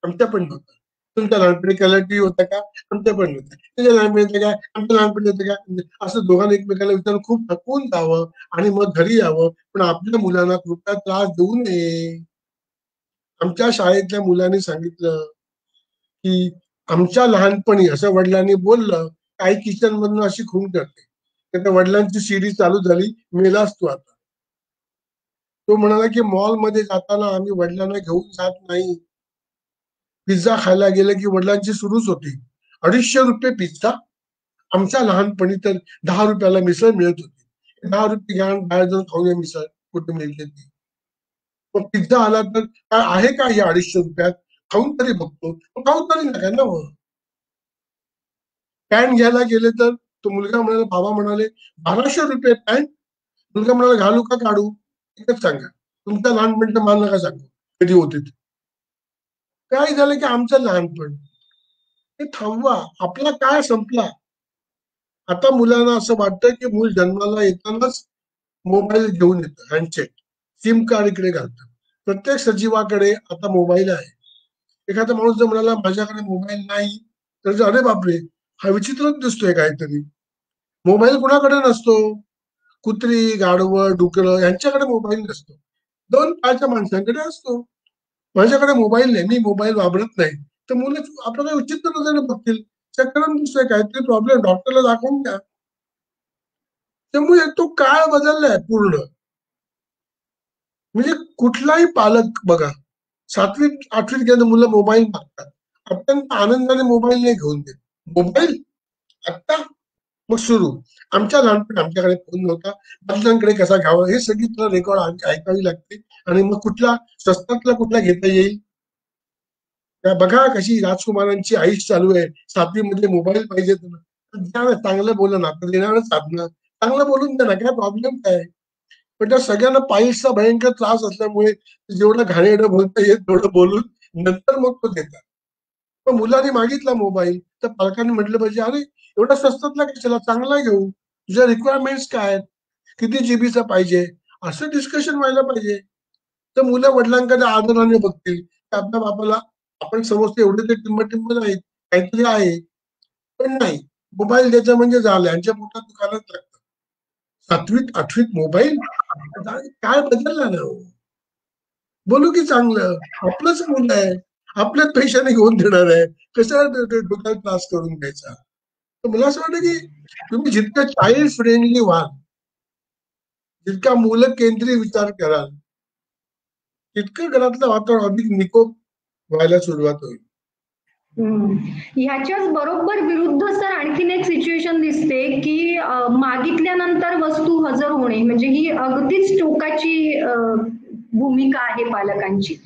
आमच्या पण नव्हता. तुमच्या लहानपणी कलर टीव्ही होता का? आमच्या पण नव्हता. तुझ्या लहानपणी होतं का? आमच्या लहानपणी होतं का? म्हणजे असं दोघांनी एकमेकाला विचारून खूप थकून जावं आणि मग घरी यावं. पण आपल्या मुलांना कृपया त्रास देऊ नये. आमच्या शाळेतल्या मुलांनी सांगितलं की आमच्या लहानपणी असं वडिलांनी बोललं, आई किचन मधून अशी खून करते. तर त्या वडिलांची सीडी चालू झाली, मेलास तू आता. तो म्हणाला की मॉलमध्ये जाताना आम्ही वडिलांना घेऊन जात नाही. पिझ्झा खायला गेलं की वडिलांची सुरूच होती, 250 रुपये पिझ्झा. आमच्या लहानपणी तर 10 रुपयाला मिसळ मिळत होती. 10 रुपये घ्या बाहेर जाऊन खाऊया मिसळ, कुठे मिळते ती. मग पिझ्झा आला तर काय आहे का या 250 रुपयात, खाऊन तरी बघतो. खाऊन तरी नका ना. पॅन्ट घ्यायला गेले तर तो मुलगा म्हणाला, बाबा म्हणाले 1200 रुपये पॅन्ट. मुलगा म्हणाला घालू का काढू? एकच सांगा, तुमच्या लहानपणी तर मला नका सांगू कधी होते ते. काय झालं की आमचं लहानपण ते थांबवा, आपला काळ संपला. आता मुलांना असं वाटतं की मूल जन्माला येतानाच मोबाईल घेऊन येतं, हँडसेट, सिम कार्ड इकडे घालतं. प्रत्येक सजीवाकडे आता मोबाईल आहे. एखादा माणूस जर म्हणाला माझ्याकडे मोबाईल नाही, तर अरे बापरे, हा विचित्रच दिसतोय काहीतरी. मोबाईल कुणाकडे नसतो? कुत्री, गाढवं, डुकरं यांच्याकडे मोबाईल नसतो. 2 पायाच्या माणसांकडे असतो. माझ्याकडे मोबाईल नाही, मी मोबाईल वापरत नाही. तर मुलं आपल्याला विचित्र नजरेने बघतील. चक्करम दिसतोय, काहीतरी प्रॉब्लेम, डॉक्टरला दाखवून द्या. त्यामुळे तो काळ बदललाय पूर्ण. म्हणजे कुठलाही पालक बघा, 7वीत 8वीत गेलं मुलं मोबाईल मागतात. अत्यंत आनंदाने मोबाईल नाही घेऊन देत. मोबाईल आत्ता मग सुरू. आमच्या लहानपणी आमच्याकडे फोन नव्हता, वडिलांकडे कसा घ्यावा हे सगळी तुला रेकॉर्ड ऐकावी लागते आणि मग कुठला स्वस्तातला कुठला घेता येईल. त्या बघा कशी राजकुमारांची आईश चालू आहे, 7वी मध्ये मोबाईल पाहिजे तुला, द्या ना, चांगलं बोला ना, आता देणारच साधनं, चांगलं बोलून द्या ना, काय प्रॉब्लेम काय. पण त्या सगळ्यांना पायल्सचा भयंकर त्रास असल्यामुळे जेवढं घाणेरडं बोलता येत तेवढं बोलून नंतर मग तो देतात. पण मुलांनी मागितला मोबाईल तर पालकांनी म्हटलं पाहिजे, अरे एवढा स्वस्तातला कशाला, चांगला घेऊ, तुझ्या रिक्वायरमेंट्स काय आहेत, किती जीबीचा पाहिजे, असं डिस्कशन व्हायला पाहिजे. तर मुलं वडिलांकडे आदराने बघतील की आपल्या बापाला आपण समजतो एवढे ते टिंब नाहीत, काहीतरी आहे. पण नाही, मोबाईल द्यायचा म्हणजे झालं, यांच्या पोटात दुखायलाच लागतं. 7वीत 8वीत मोबाईल, काय बदलला ना हो. बोलू की चांगलं, आपलंच मुलं आहे, आपल्याच पैशाने घेऊन देणार आहे, कशाला डोक्याला त्रास करून घ्यायचा. तर मला असं वाटतं की तुम्ही जितकं चाइल्ड फ्रेंडली व्हाल, जितका मूल केंद्रीय विचार कराल, तितकं घरातलं वातावरण अधिक निकोप व्हायला सुरुवात होईल. ह्याच्याच बरोबर विरुद्ध सर आणखीन एक सिच्युएशन दिसते की मागितल्यानंतर वस्तू हजर होणे, म्हणजे ही अगदीच टोकाची भूमिका आहे पालकांची.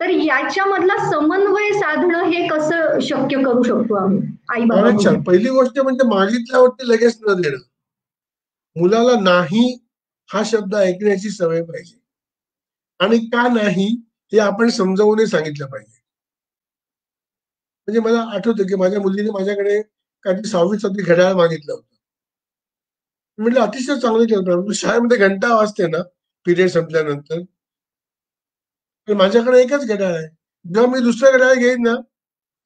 तर याच्यामधला समन्वय साधणं हे कसं शक्य करू शकतो आम्ही आई बाबा फारच छान. म्हणून? पहिली गोष्ट म्हणजे मागितल्यावरती लगेच न देणं. मुलाला नाही हा शब्द ऐकण्याची सवय पाहिजे आणि का नाही हे आपण समजावून सांगितलं पाहिजे. म्हणजे मला आठवतं की माझ्या मुलीने माझ्याकडे काहीतरी 6वी 7वी घड्याळ मागितलं होतं. म्हटलं अतिशय चांगलं केलं, शाळेमध्ये घंटा वाजते ना पिरियड संपल्यानंतर, तर माझ्याकडे एकच घड्याळ आहे. जेव्हा मी दुसरं घड्याळ घेईन ना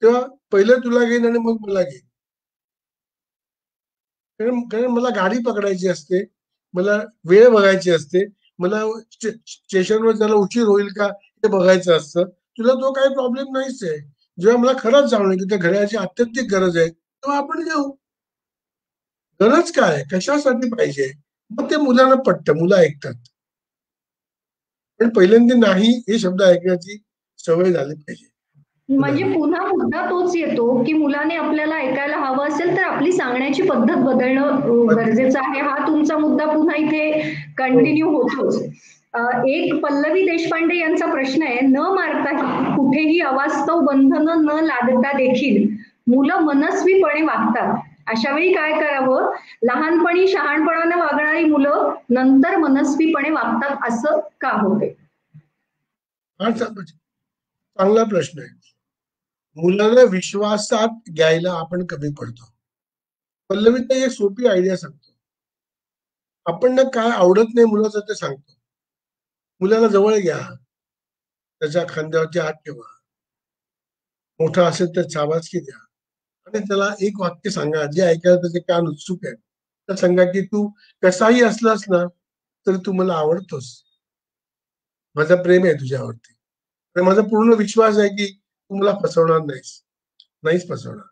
तेव्हा पहिलं तुला घेईन आणि मग मला घेईन. कारण कारण मला गाडी पकडायची असते, मला वेळ बघायची असते, मला स्टेशनवर त्याला उशीर होईल का हे बघायचं असतं. तुला तो काही प्रॉब्लेम नाहीच आहे. जेव्हा मला खरंच जाणवलं की त्या घड्याळाची अत्यंतिक गरज आहे तेव्हा आपण घेऊ. गरज काय, कशासाठी पाहिजे, मग ते मुलांना पटतं, मुलं ऐकतात. पण पहिल्यांदा नाही हे शब्द ऐकण्याची सवय झाली पाहिजे. म्हणजे पुन्हा मुद्दा तोच येतो की मुलाने आपल्याला ऐकायला हवं असेल तर आपली सांगण्याची पद्धत बदलणं गरजेचं आहे. हा तुमचा मुद्दा पुन्हा इथे कंटिन्यू होतोच. एक पल्लवी देशपांडे यांचा प्रश्न आहे, न मारता कुठेही अवास्तव बंधनं न लादता देखील मुलं मनस्वीपणे वागतात, अशा वेळी काय करावं? लहानपणी शहाणपणाने वागणारी मुलं नंतर मनस्वीपणे वागतात असं का होते? हा चांगला प्रश्न आहे. मुलांना विश्वासात घ्यायला आपण कमी पडतो. पल्लवी तर एक सोपी आयडिया सांगतो. आपण ना काय आवडत नाही मुलाचं ते सांगतो. मुलाला जवळ घ्या, त्याच्या खांद्यावरती हात ठेवा, मोठा असेल तर शाबासकी द्या आणि त्याला एक वाक्य सांगा जे ऐकायला त्याचे कान उत्सुक आहेत. तर सांगा की तू कसाही असलास ना तरी तू मला आवडतोस, माझं प्रेम आहे तुझ्यावरती आणि माझा पूर्ण विश्वास आहे की तू मला फसवणार नाहीच फसवणार.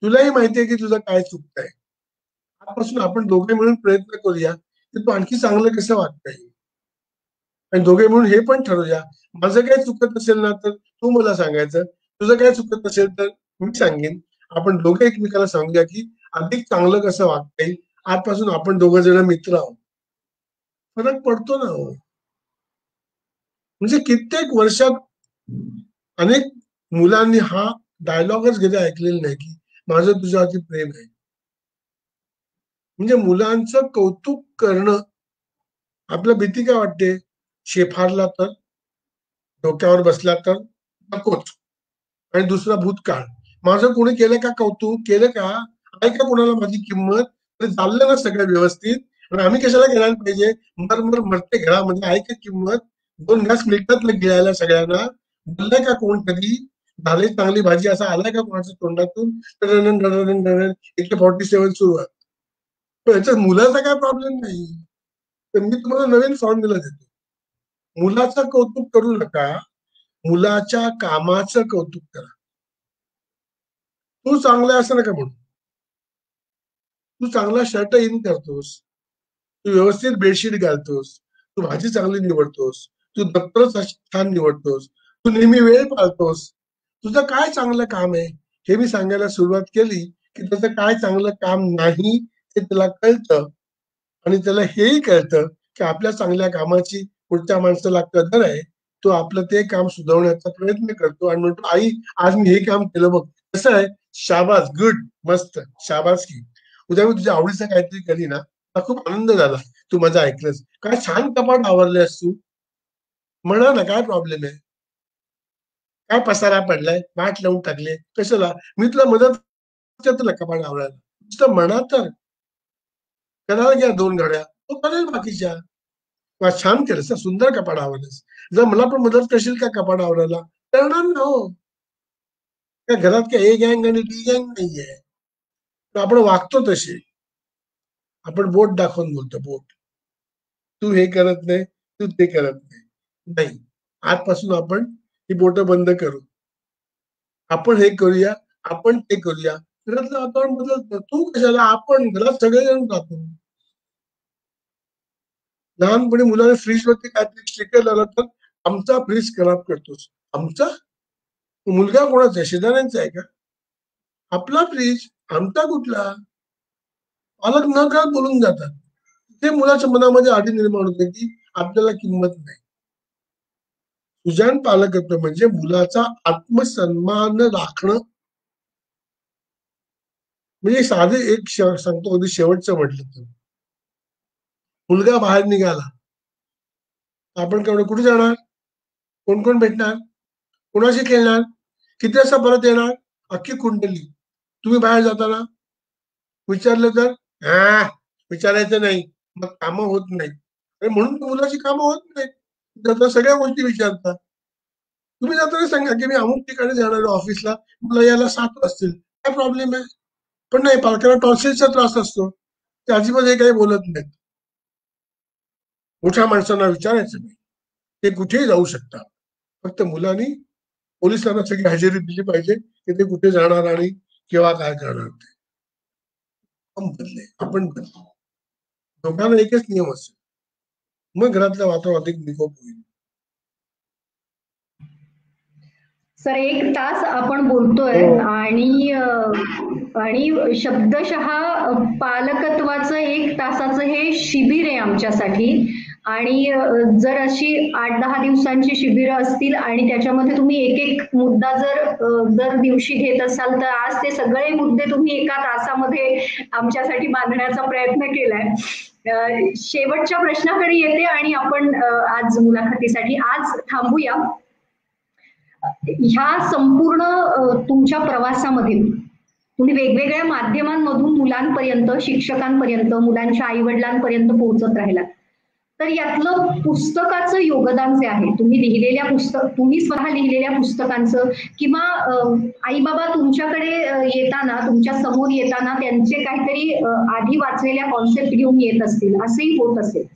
तुलाही माहितीये की तुझं काय चुकतंय. आजपासून आपण दोघे मिळून प्रयत्न करूया की तू आणखी चांगलं कसं वागता येईल आणि दोघे मिळून हे पण ठरवूया, माझं काय चुकत असेल ना तर तू मला सांगायचं, तुझं काय चुकत असेल तर मी सांगेन. आपण दोघे एकमेकाला सांगूया की अधिक चांगलं कसं वागता येईल. आजपासून आपण दोघं जण मित्र आहोत. फरक पडतो ना हो. म्हणजे कित्येक वर्षात अनेक मुलांनी हा डायलॉगच कधी ऐकलेला नाही की माझं तुझ्यावरती प्रेम आहे. म्हणजे मुलांचं कौतुक करणं, आपल्या भीती काय वाटते, शेफारला तर, डोक्यावर बसला तर नकोच. आणि दुसरा भूतकाळ, माझं कोणी केलं का कौतुक, केलं का, आहे का कोणाला माझी किंमत, तर चाललं ना सगळं व्यवस्थित. आणि आम्ही कशाला घ्यायला पाहिजे, मरते घरामध्ये आहे का किंमत, 2 घास मिळतात गिळायला सगळ्यांना, बोललाय का कोण कधी, झाले चांगली भाजी असं आलाय का कोणाच्या तोंडातून, तर 47 सुरुवात. पण याच्यात मुलाचा काय प्रॉब्लेम नाही. तर मी तुम्हाला नवीन फॉर्म्युला देतो. मुलाचं कौतुक करू नका, मुलाच्या कामाचं कौतुक करा. तू चांगला असं नका म्हणू, तू चांगला शर्ट इन करतोस, तू व्यवस्थित बेडशीट घालतोस, तू भाजी चांगली निवडतोस, तू दप्तर छान निवडतोस, तू नेहमी वेळ पाळतोस, तुझं काय चांगलं काम आहे हे मी सांगायला सुरुवात केली की त्याचं काय चांगलं काम नाही ते त्याला कळतं. आणि त्याला हेही कळतं की आपल्या चांगल्या कामाची पुढच्या माणसाला कदर आहे. तो आपलं ते काम सुधारण्याचा प्रयत्न करतो आणि म्हणतो, आई आज मी हे काम केलं बघ, कसं आहे, शाबास, गुड, मस्त, शाबास की. उद्या मी तुझ्या आवडीचं काहीतरी करी ना, मला खूप आनंद झाला, तू माझं ऐकलंस, काय छान कपाट आवरलेस तू, म्हणा ना काय प्रॉब्लेम आहे, काय पसारा पडलाय, वाट लावून टाकले कशाला, मी तुला मदत करतो ना कपाट आवरायला, नुसतं म्हणा तर. करायला घ्या 2 घड्या, तो करेल बाकीच्या. वा छान केलंस, सुंदर कपाट आवरलंस, जर मला पण मदत करशील का कपाट आवरायला, करणार ना हो. त्या घरात काय ए गँग आणि डी गँग नाहीये. तर आपण वागतो तसे, आपण बोट दाखवून बोलतो, बोट, तू हे करत नाही, तू ते करत नाही. आजपासून आपण ही बोट बंद करू, आपण हे करूया, आपण ते करूया. घरातलं वातावरण बदलतं. तू कशाला, आपण घरात सगळेजण राहतो. लहानपणी मुलाने फ्रीज वरती काहीतरी स्टिकर लावलं तर आमचा फ्रीज खराब करतोस. आमचा मुलगा कोणाचा आहे, शेजाऱ्यांचा आहे का? आपला फ्रीज, आमचा कुठला? पालक न कळत बोलून जातात. ते मुलाच्या मनामध्ये आधी निर्माण होते की आपल्याला किंमत नाही. सुजाण पालकत्व म्हणजे मुलाचा आत्मसन्मान राखणं. म्हणजे साधे एक सांगतो, अगदी शेवटचं म्हटलं तर, मुलगा बाहेर निघाला, आपण कुठे जाणार, कोण कोण भेटणार, कोणाशी खेळणार, किती वाजता परत येणार, अख्खी कुंडली. तुम्ही बाहेर जाताना विचारलं तर हा विचारायचं नाही, मग कामं होत नाहीत. आणि म्हणून मुलाची कामं होत नाहीत, त्याचा सगळ्या गोष्टी विचारतात. तुम्ही जाताना सांगा की मी अमुक ठिकाणी जाणार आहे ऑफिसला, मला यायला 7 वाजतील, काय प्रॉब्लेम आहे. पण नाही, पालकांना टॉन्सिलचा त्रास असतो, ते अजिबात हे काही बोलत नाहीत. मोठ्या माणसांना विचारायचं नाही, ते कुठेही जाऊ शकतात, फक्त मुलांनी पोलिसांना सगळी हजेरी दिली पाहिजे की ते कुठे जाणार आणि केव्हा काय करणार ते. आपण बदले, दोघांना एकच नियम असेल, मग घरातलं वातावरण अधिक निकोप होईल. सर 1 तास आपण बोलतोय आणि शब्दशः पालकत्वाचं 1 तासाचं हे शिबिर आहे आमच्यासाठी. आणि जर अशी 8-10 दिवसांची शिबिरं असतील आणि त्याच्यामध्ये तुम्ही एक मुद्दा दर दिवशी घेत असाल तर आज ते सगळे मुद्दे तुम्ही एका तासामध्ये आमच्यासाठी मांडण्याचा प्रयत्न केलाय. शेवटच्या प्रश्नाकडे येते आणि आपण आज मुलाखतीसाठी आज थांबूया. ह्या संपूर्ण तुमच्या प्रवासामध्ये तुम्ही वेगवेगळ्या माध्यमांमधून मुलांपर्यंत, शिक्षकांपर्यंत, मुलांच्या आई वडिलांपर्यंत पोहोचत राहिलात. तर यातलं पुस्तकाचं योगदान जे आहे, तुम्ही स्वतः लिहिलेल्या पुस्तकांचं किंवा आई बाबा तुमच्याकडे येताना, तुमच्या समोर येताना त्यांचे काहीतरी आधी वाचलेल्या कॉन्सेप्ट घेऊन येत असतील, असंही होत असेल.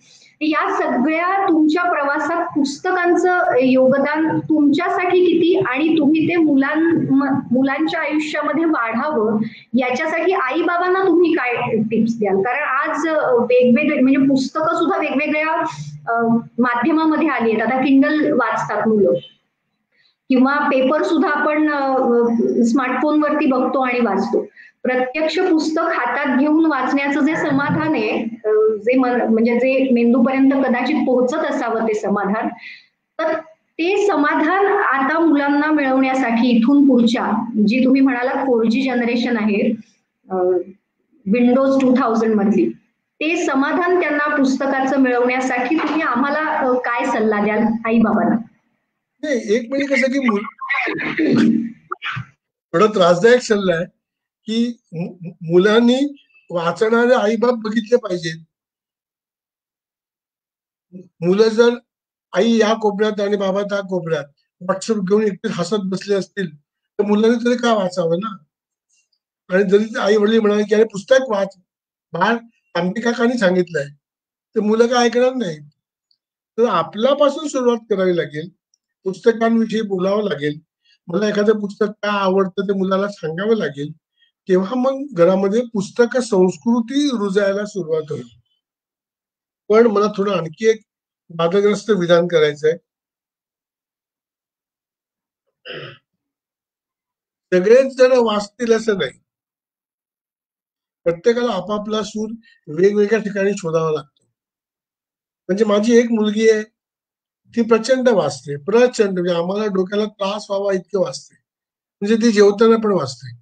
या सगळ्या तुमच्या प्रवासात पुस्तकांचं योगदान तुमच्यासाठी किती आणि तुम्ही ते मुलांच्या आयुष्यामध्ये वाढावं याच्यासाठी आई बाबांना तुम्ही काय टिप्स द्याल? कारण आज वेगवेगळे म्हणजे पुस्तकं सुद्धा वेगवेगळ्या माध्यमामध्ये आली आहेत. आता किंडल वाचतात मुलं किंवा पेपर सुद्धा आपण स्मार्टफोनवरती बघतो आणि वाचतो. प्रत्यक्ष पुस्तक हातात घेऊन वाचण्याचं जे समाधान आहे, जे मेंदूपर्यंत कदाचित पोहोचत असावं ते समाधान, तर ते समाधान आता मुलांना मिळवण्यासाठी इथून पुढच्या जी तुम्ही म्हणालात 4G जनरेशन आहे विंडोज 2000 मधली, ते समाधान त्यांना पुस्तकाचं मिळवण्यासाठी तुम्ही आम्हाला काय सल्ला द्याल आई बाबांना? नाही, एक म्हणजे कसं की थोडा त्रासदायक सल्ला आहे की मुलांनी वाचणारे आईबाप बघितले पाहिजेत. मुलं जर आई या कोपऱ्यात आणि बाबा त्या कोपऱ्यात व्हॉट्सअप घेऊन एकटे हसत बसले असतील तर मुलांनी तरी काय वाचावं ना. आणि जरी आई वडील म्हणाले की अरे पुस्तक वाच, बाळ आमटी काकांनी सांगितलंय, तर मुलं काय ऐकणार नाही. तर आपल्यापासून सुरुवात करावी लागेल, पुस्तकांविषयी बोलावं लागेल. मला एखादं पुस्तक काय आवडतं ते मुलाला सांगावं लागेल, तेव्हा मग घरामध्ये पुस्तक संस्कृती रुजायला सुरुवात होईल. पण मला थोडं आणखी एक वादग्रस्त विधान करायचंय. सगळेच जण वाचतील असं नाही. प्रत्येकाला आपापला सूर वेगवेगळ्या ठिकाणी शोधावा लागतो. म्हणजे माझी एक मुलगी आहे, ती प्रचंड वाचते, प्रचंड, म्हणजे आम्हाला डोक्याला त्रास व्हावा इतके वाचते. म्हणजे ती जेवताना पण वाचते.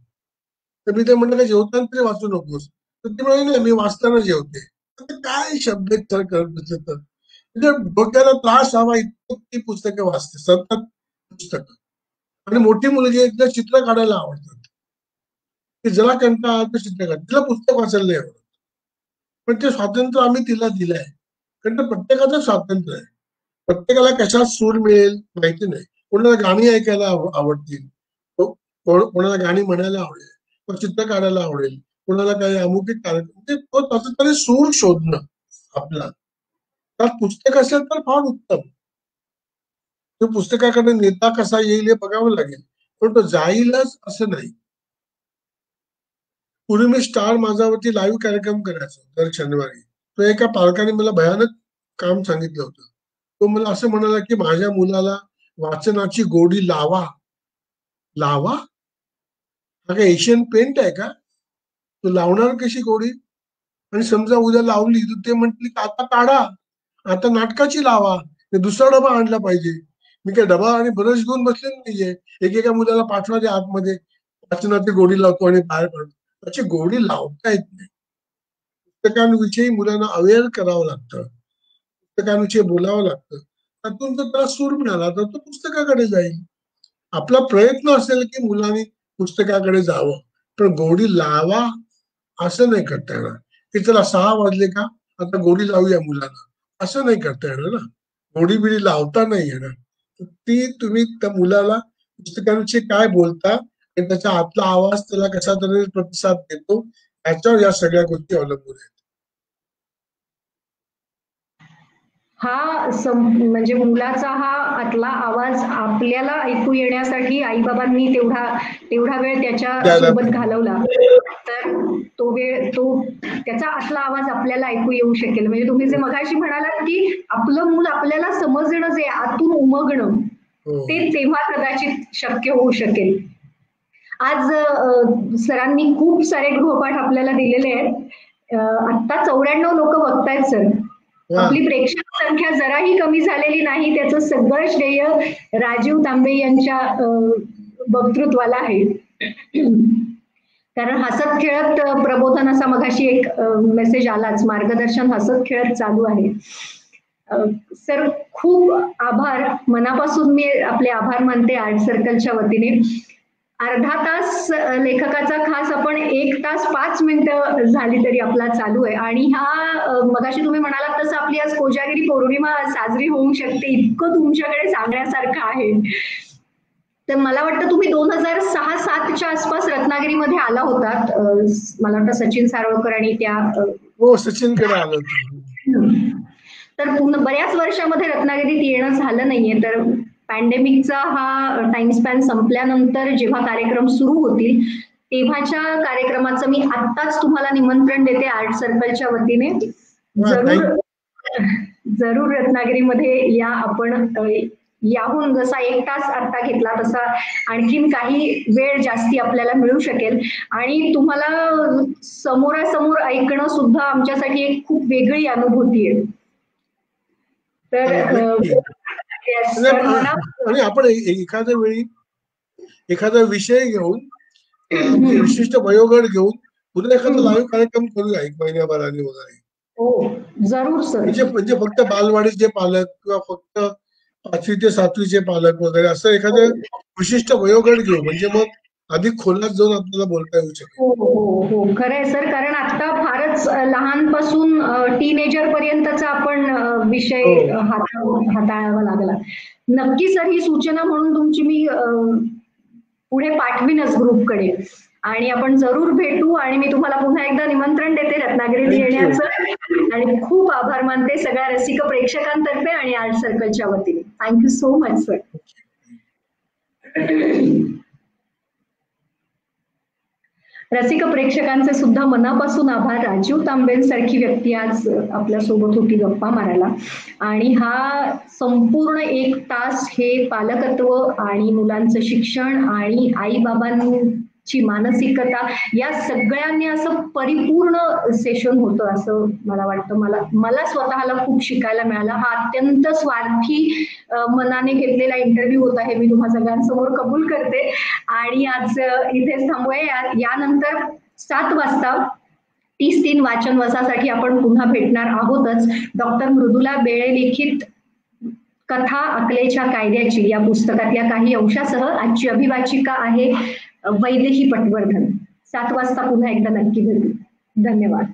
तर मी ते म्हणलं जेवताना तरी वाचू नकोस, तर ती म्हणाली नाही मी वाचताना जेवते. काय शब्द करत बसले तर म्हणजे डोक्याला त्रास व्हावा इतकं ती पुस्तकं वाचते, सतत पुस्तकं. आणि मोठी मुलगी आहे, तिला चित्र काढायला आवडतात. ती जरा कंटाळा आला तर चित्र काढ, तिला पुस्तक वाचायला नाही आवडत. पण ते स्वातंत्र्य आम्ही तिला दिलंय, कारण ते प्रत्येकाचं स्वातंत्र्य आहे. प्रत्येकाला कशात सूर मिळेल माहिती नाही. कोणाला गाणी ऐकायला आवडतील, कोणाला गाणी म्हणायला आवडेल, चित्र काढायला आवडेल, कोणाला काही अमुक म्हणजे तो तसं तरी सूर शोधणं आपला. त्यात पुस्तक असेल तर फार उत्तम. तो पुस्तकाकडे नेता कसा येईल हे बघावं लागेल, पण तो जाईलच असं नाही. पूर्वी मी स्टार माझावरती लाईव्ह कार्यक्रम करायचो दर शनिवारी. तो एका पालकाने मला भयानक काम सांगितलं होतं. तो मला असं म्हणाला की माझ्या मुलाला वाचनाची गोडी लावा. लावा हा काय एशियन पेंट आहे का? तो लावणार कशी गोडी? आणि समजा उद्या लावली तर ते म्हटली आता काढा, आता नाटकाची लावा, दुसरा डबा आणला पाहिजे. मी काय डबा आणि ब्रश घेऊन बसले नाहीये. एकेका मुलाला पाठवा दे आतमध्ये, वाचनाची गोडी लावतो आणि बाहेर पडतो. त्याची गोडी लावता येत नाही. पुस्तकांविषयी मुलांना अवेअर करावं लागतं, पुस्तकांविषयी बोलावं लागतं. त्यातून जर त्याला सूर मिळाला तर तो पुस्तकाकडे जाईल. आपला प्रयत्न असेल की मुलांनी पुस्तकाकडे जावं, पण गोडी लावा असं नाही करता येणार. की त्याला 6 वाजले का आता गोडी लावूया मुलांना, असं नाही करता येणार ना. गोडी बिडी लावता नाही येणार. ती तुम्ही त्या मुलाला पुस्तकांविषयी काय बोलता आणि त्याच्या आतला आवाज त्याला कशा तरी प्रतिसाद देतो याच्यावर या सगळ्या गोष्टी अवलंबून आहेत. म्हणजे मुलाचा हा आतला आवाज आपल्याला ऐकू येण्यासाठी आईबाबांनी तेवढा वेळ त्याच्या द्यायला सोबत पाहिजे. घालवला, तर तो त्याचा आतला आवाज आपल्याला ऐकू येऊ शकेल. म्हणजे तुम्ही जे मगाशी म्हणालात की आपलं मूल आपल्याला समजणं, जे आतून उमगणं, हो. ते तेव्हा कदाचित शक्य होऊ शकेल. आज सरांनी खूप सारे गृहपाठ आपल्याला दिलेले आहेत. आता 94 लोक बघतायत सर. वा. आपली प्रेक्षक संख्या जराही कमी झालेली नाही. त्याचं सगळं श्रेय राजीव तांबे यांच्या वक्तृत्वाला आहे. कारण हसत खेळत प्रबोधन असा मगाशी एक मेसेज आलाच, मार्गदर्शन हसत खेळत चालू आहे. सर खूप आभार, मनापासून मी आपले आभार मानते आर्ट सर्कलच्या वतीने. अर्धा तास लेखकाचा खास आपण 1 तास 5 मिनिटं झाली तरी आपला चालू आहे. आणि मगाशी तुम्ही म्हणालात तसं आपली आज कोजागिरी पौर्णिमा साजरी होऊ शकते, इतकं तुमच्याकडे सांगण्यासारखं आहे. तर मला वाटतं तुम्ही 2006-07च्या आसपास रत्नागिरीमध्ये आला होतात. मला वाटतं सचिन सारोळकर आणि त्या हो, सचिनकडे आलो होतो. तर बऱ्याच वर्षामध्ये रत्नागिरीत येणं झालं नाहीये. तर पॅन्डेमिकचा हा टाइम स्पॅन संपल्यानंतर जेव्हा कार्यक्रम सुरू होतील तेव्हाच्या कार्यक्रमाचं मी आत्ताच तुम्हाला निमंत्रण देते आर्ट सर्कलच्या वतीने. जरूर रत्नागिरीमध्ये या. आपण याहून जसा 1 तास आता घेतला तसा आणखीन काही वेळ जास्ती आपल्याला मिळू शकेल. आणि तुम्हाला समोरासमोर ऐकणं सुद्धा आमच्यासाठी एक खूप वेगळी अनुभूती आहे. तर आणि आपण एखाद्या वेळी एखादा विषय घेऊन, विशिष्ट वयोगट घेऊन पुन्हा एखादा लाईव्ह कार्यक्रम करूया 1 महिन्याभराने वगैरे. हो, जरूर सर. म्हणजे फक्त बालवाडीचे पालक किंवा फक्त 5वी ते 7वीचे पालक वगैरे असं एखादं विशिष्ट वयोगट घेऊ, म्हणजे मग अधिक खोलात जाऊन आपल्याला बोलता येऊ शकेल. हो हो हो, खरंय सर. कारण आता फारच लहानपासून टीनेजर पर्यंतचा आपण विषय हाताळावा लागला. नक्की सर, ही सूचना म्हणून तुमची मी पुढे पाठवीनच ग्रुपकडे. आणि आपण जरूर भेटू. आणि मी तुम्हाला पुन्हा एकदा निमंत्रण देते रत्नागिरीला येण्याचं. आणि खूप आभार मानते सगळ्या रसिक प्रेक्षकांतर्फे आणि आर्ट सर्कलच्या वतीने. Thank you so much sir. रसिक प्रेक्षकांचे सुद्धा मनापासून आभार. राजीव तांबेंसारखी व्यक्ती आज आपल्या सोबत होती गप्पा मारायला. आणि हा संपूर्ण 1 तास हे पालकत्व आणि मुलांचं शिक्षण आणि आई बाबांची मानसिकता या सगळ्यांनी असं परिपूर्ण सेशन होतं असं मला वाटतं. मला स्वतःला खूप शिकायला मिळालं. हा अत्यंत स्वार्थी मनाने घेतलेला इंटरव्ह्यू होता हे मी तुम्हा सगळ्यांसमोर कबूल करते. आणि आज इथेच थांबूया. यानंतर 7 वाजता 30-3 वाचन वसासाठी आपण पुन्हा भेटणार आहोतच. डॉक्टर मृदुला बेळे लिखित कथा अकलेच्या कायद्याची या पुस्तकातल्या काही अंशासह आजची अभिवाचिका आहे वैदेही पटवर्धन. 7 वाजता पुन्हा एकदा नक्की भेटू. धन्यवाद.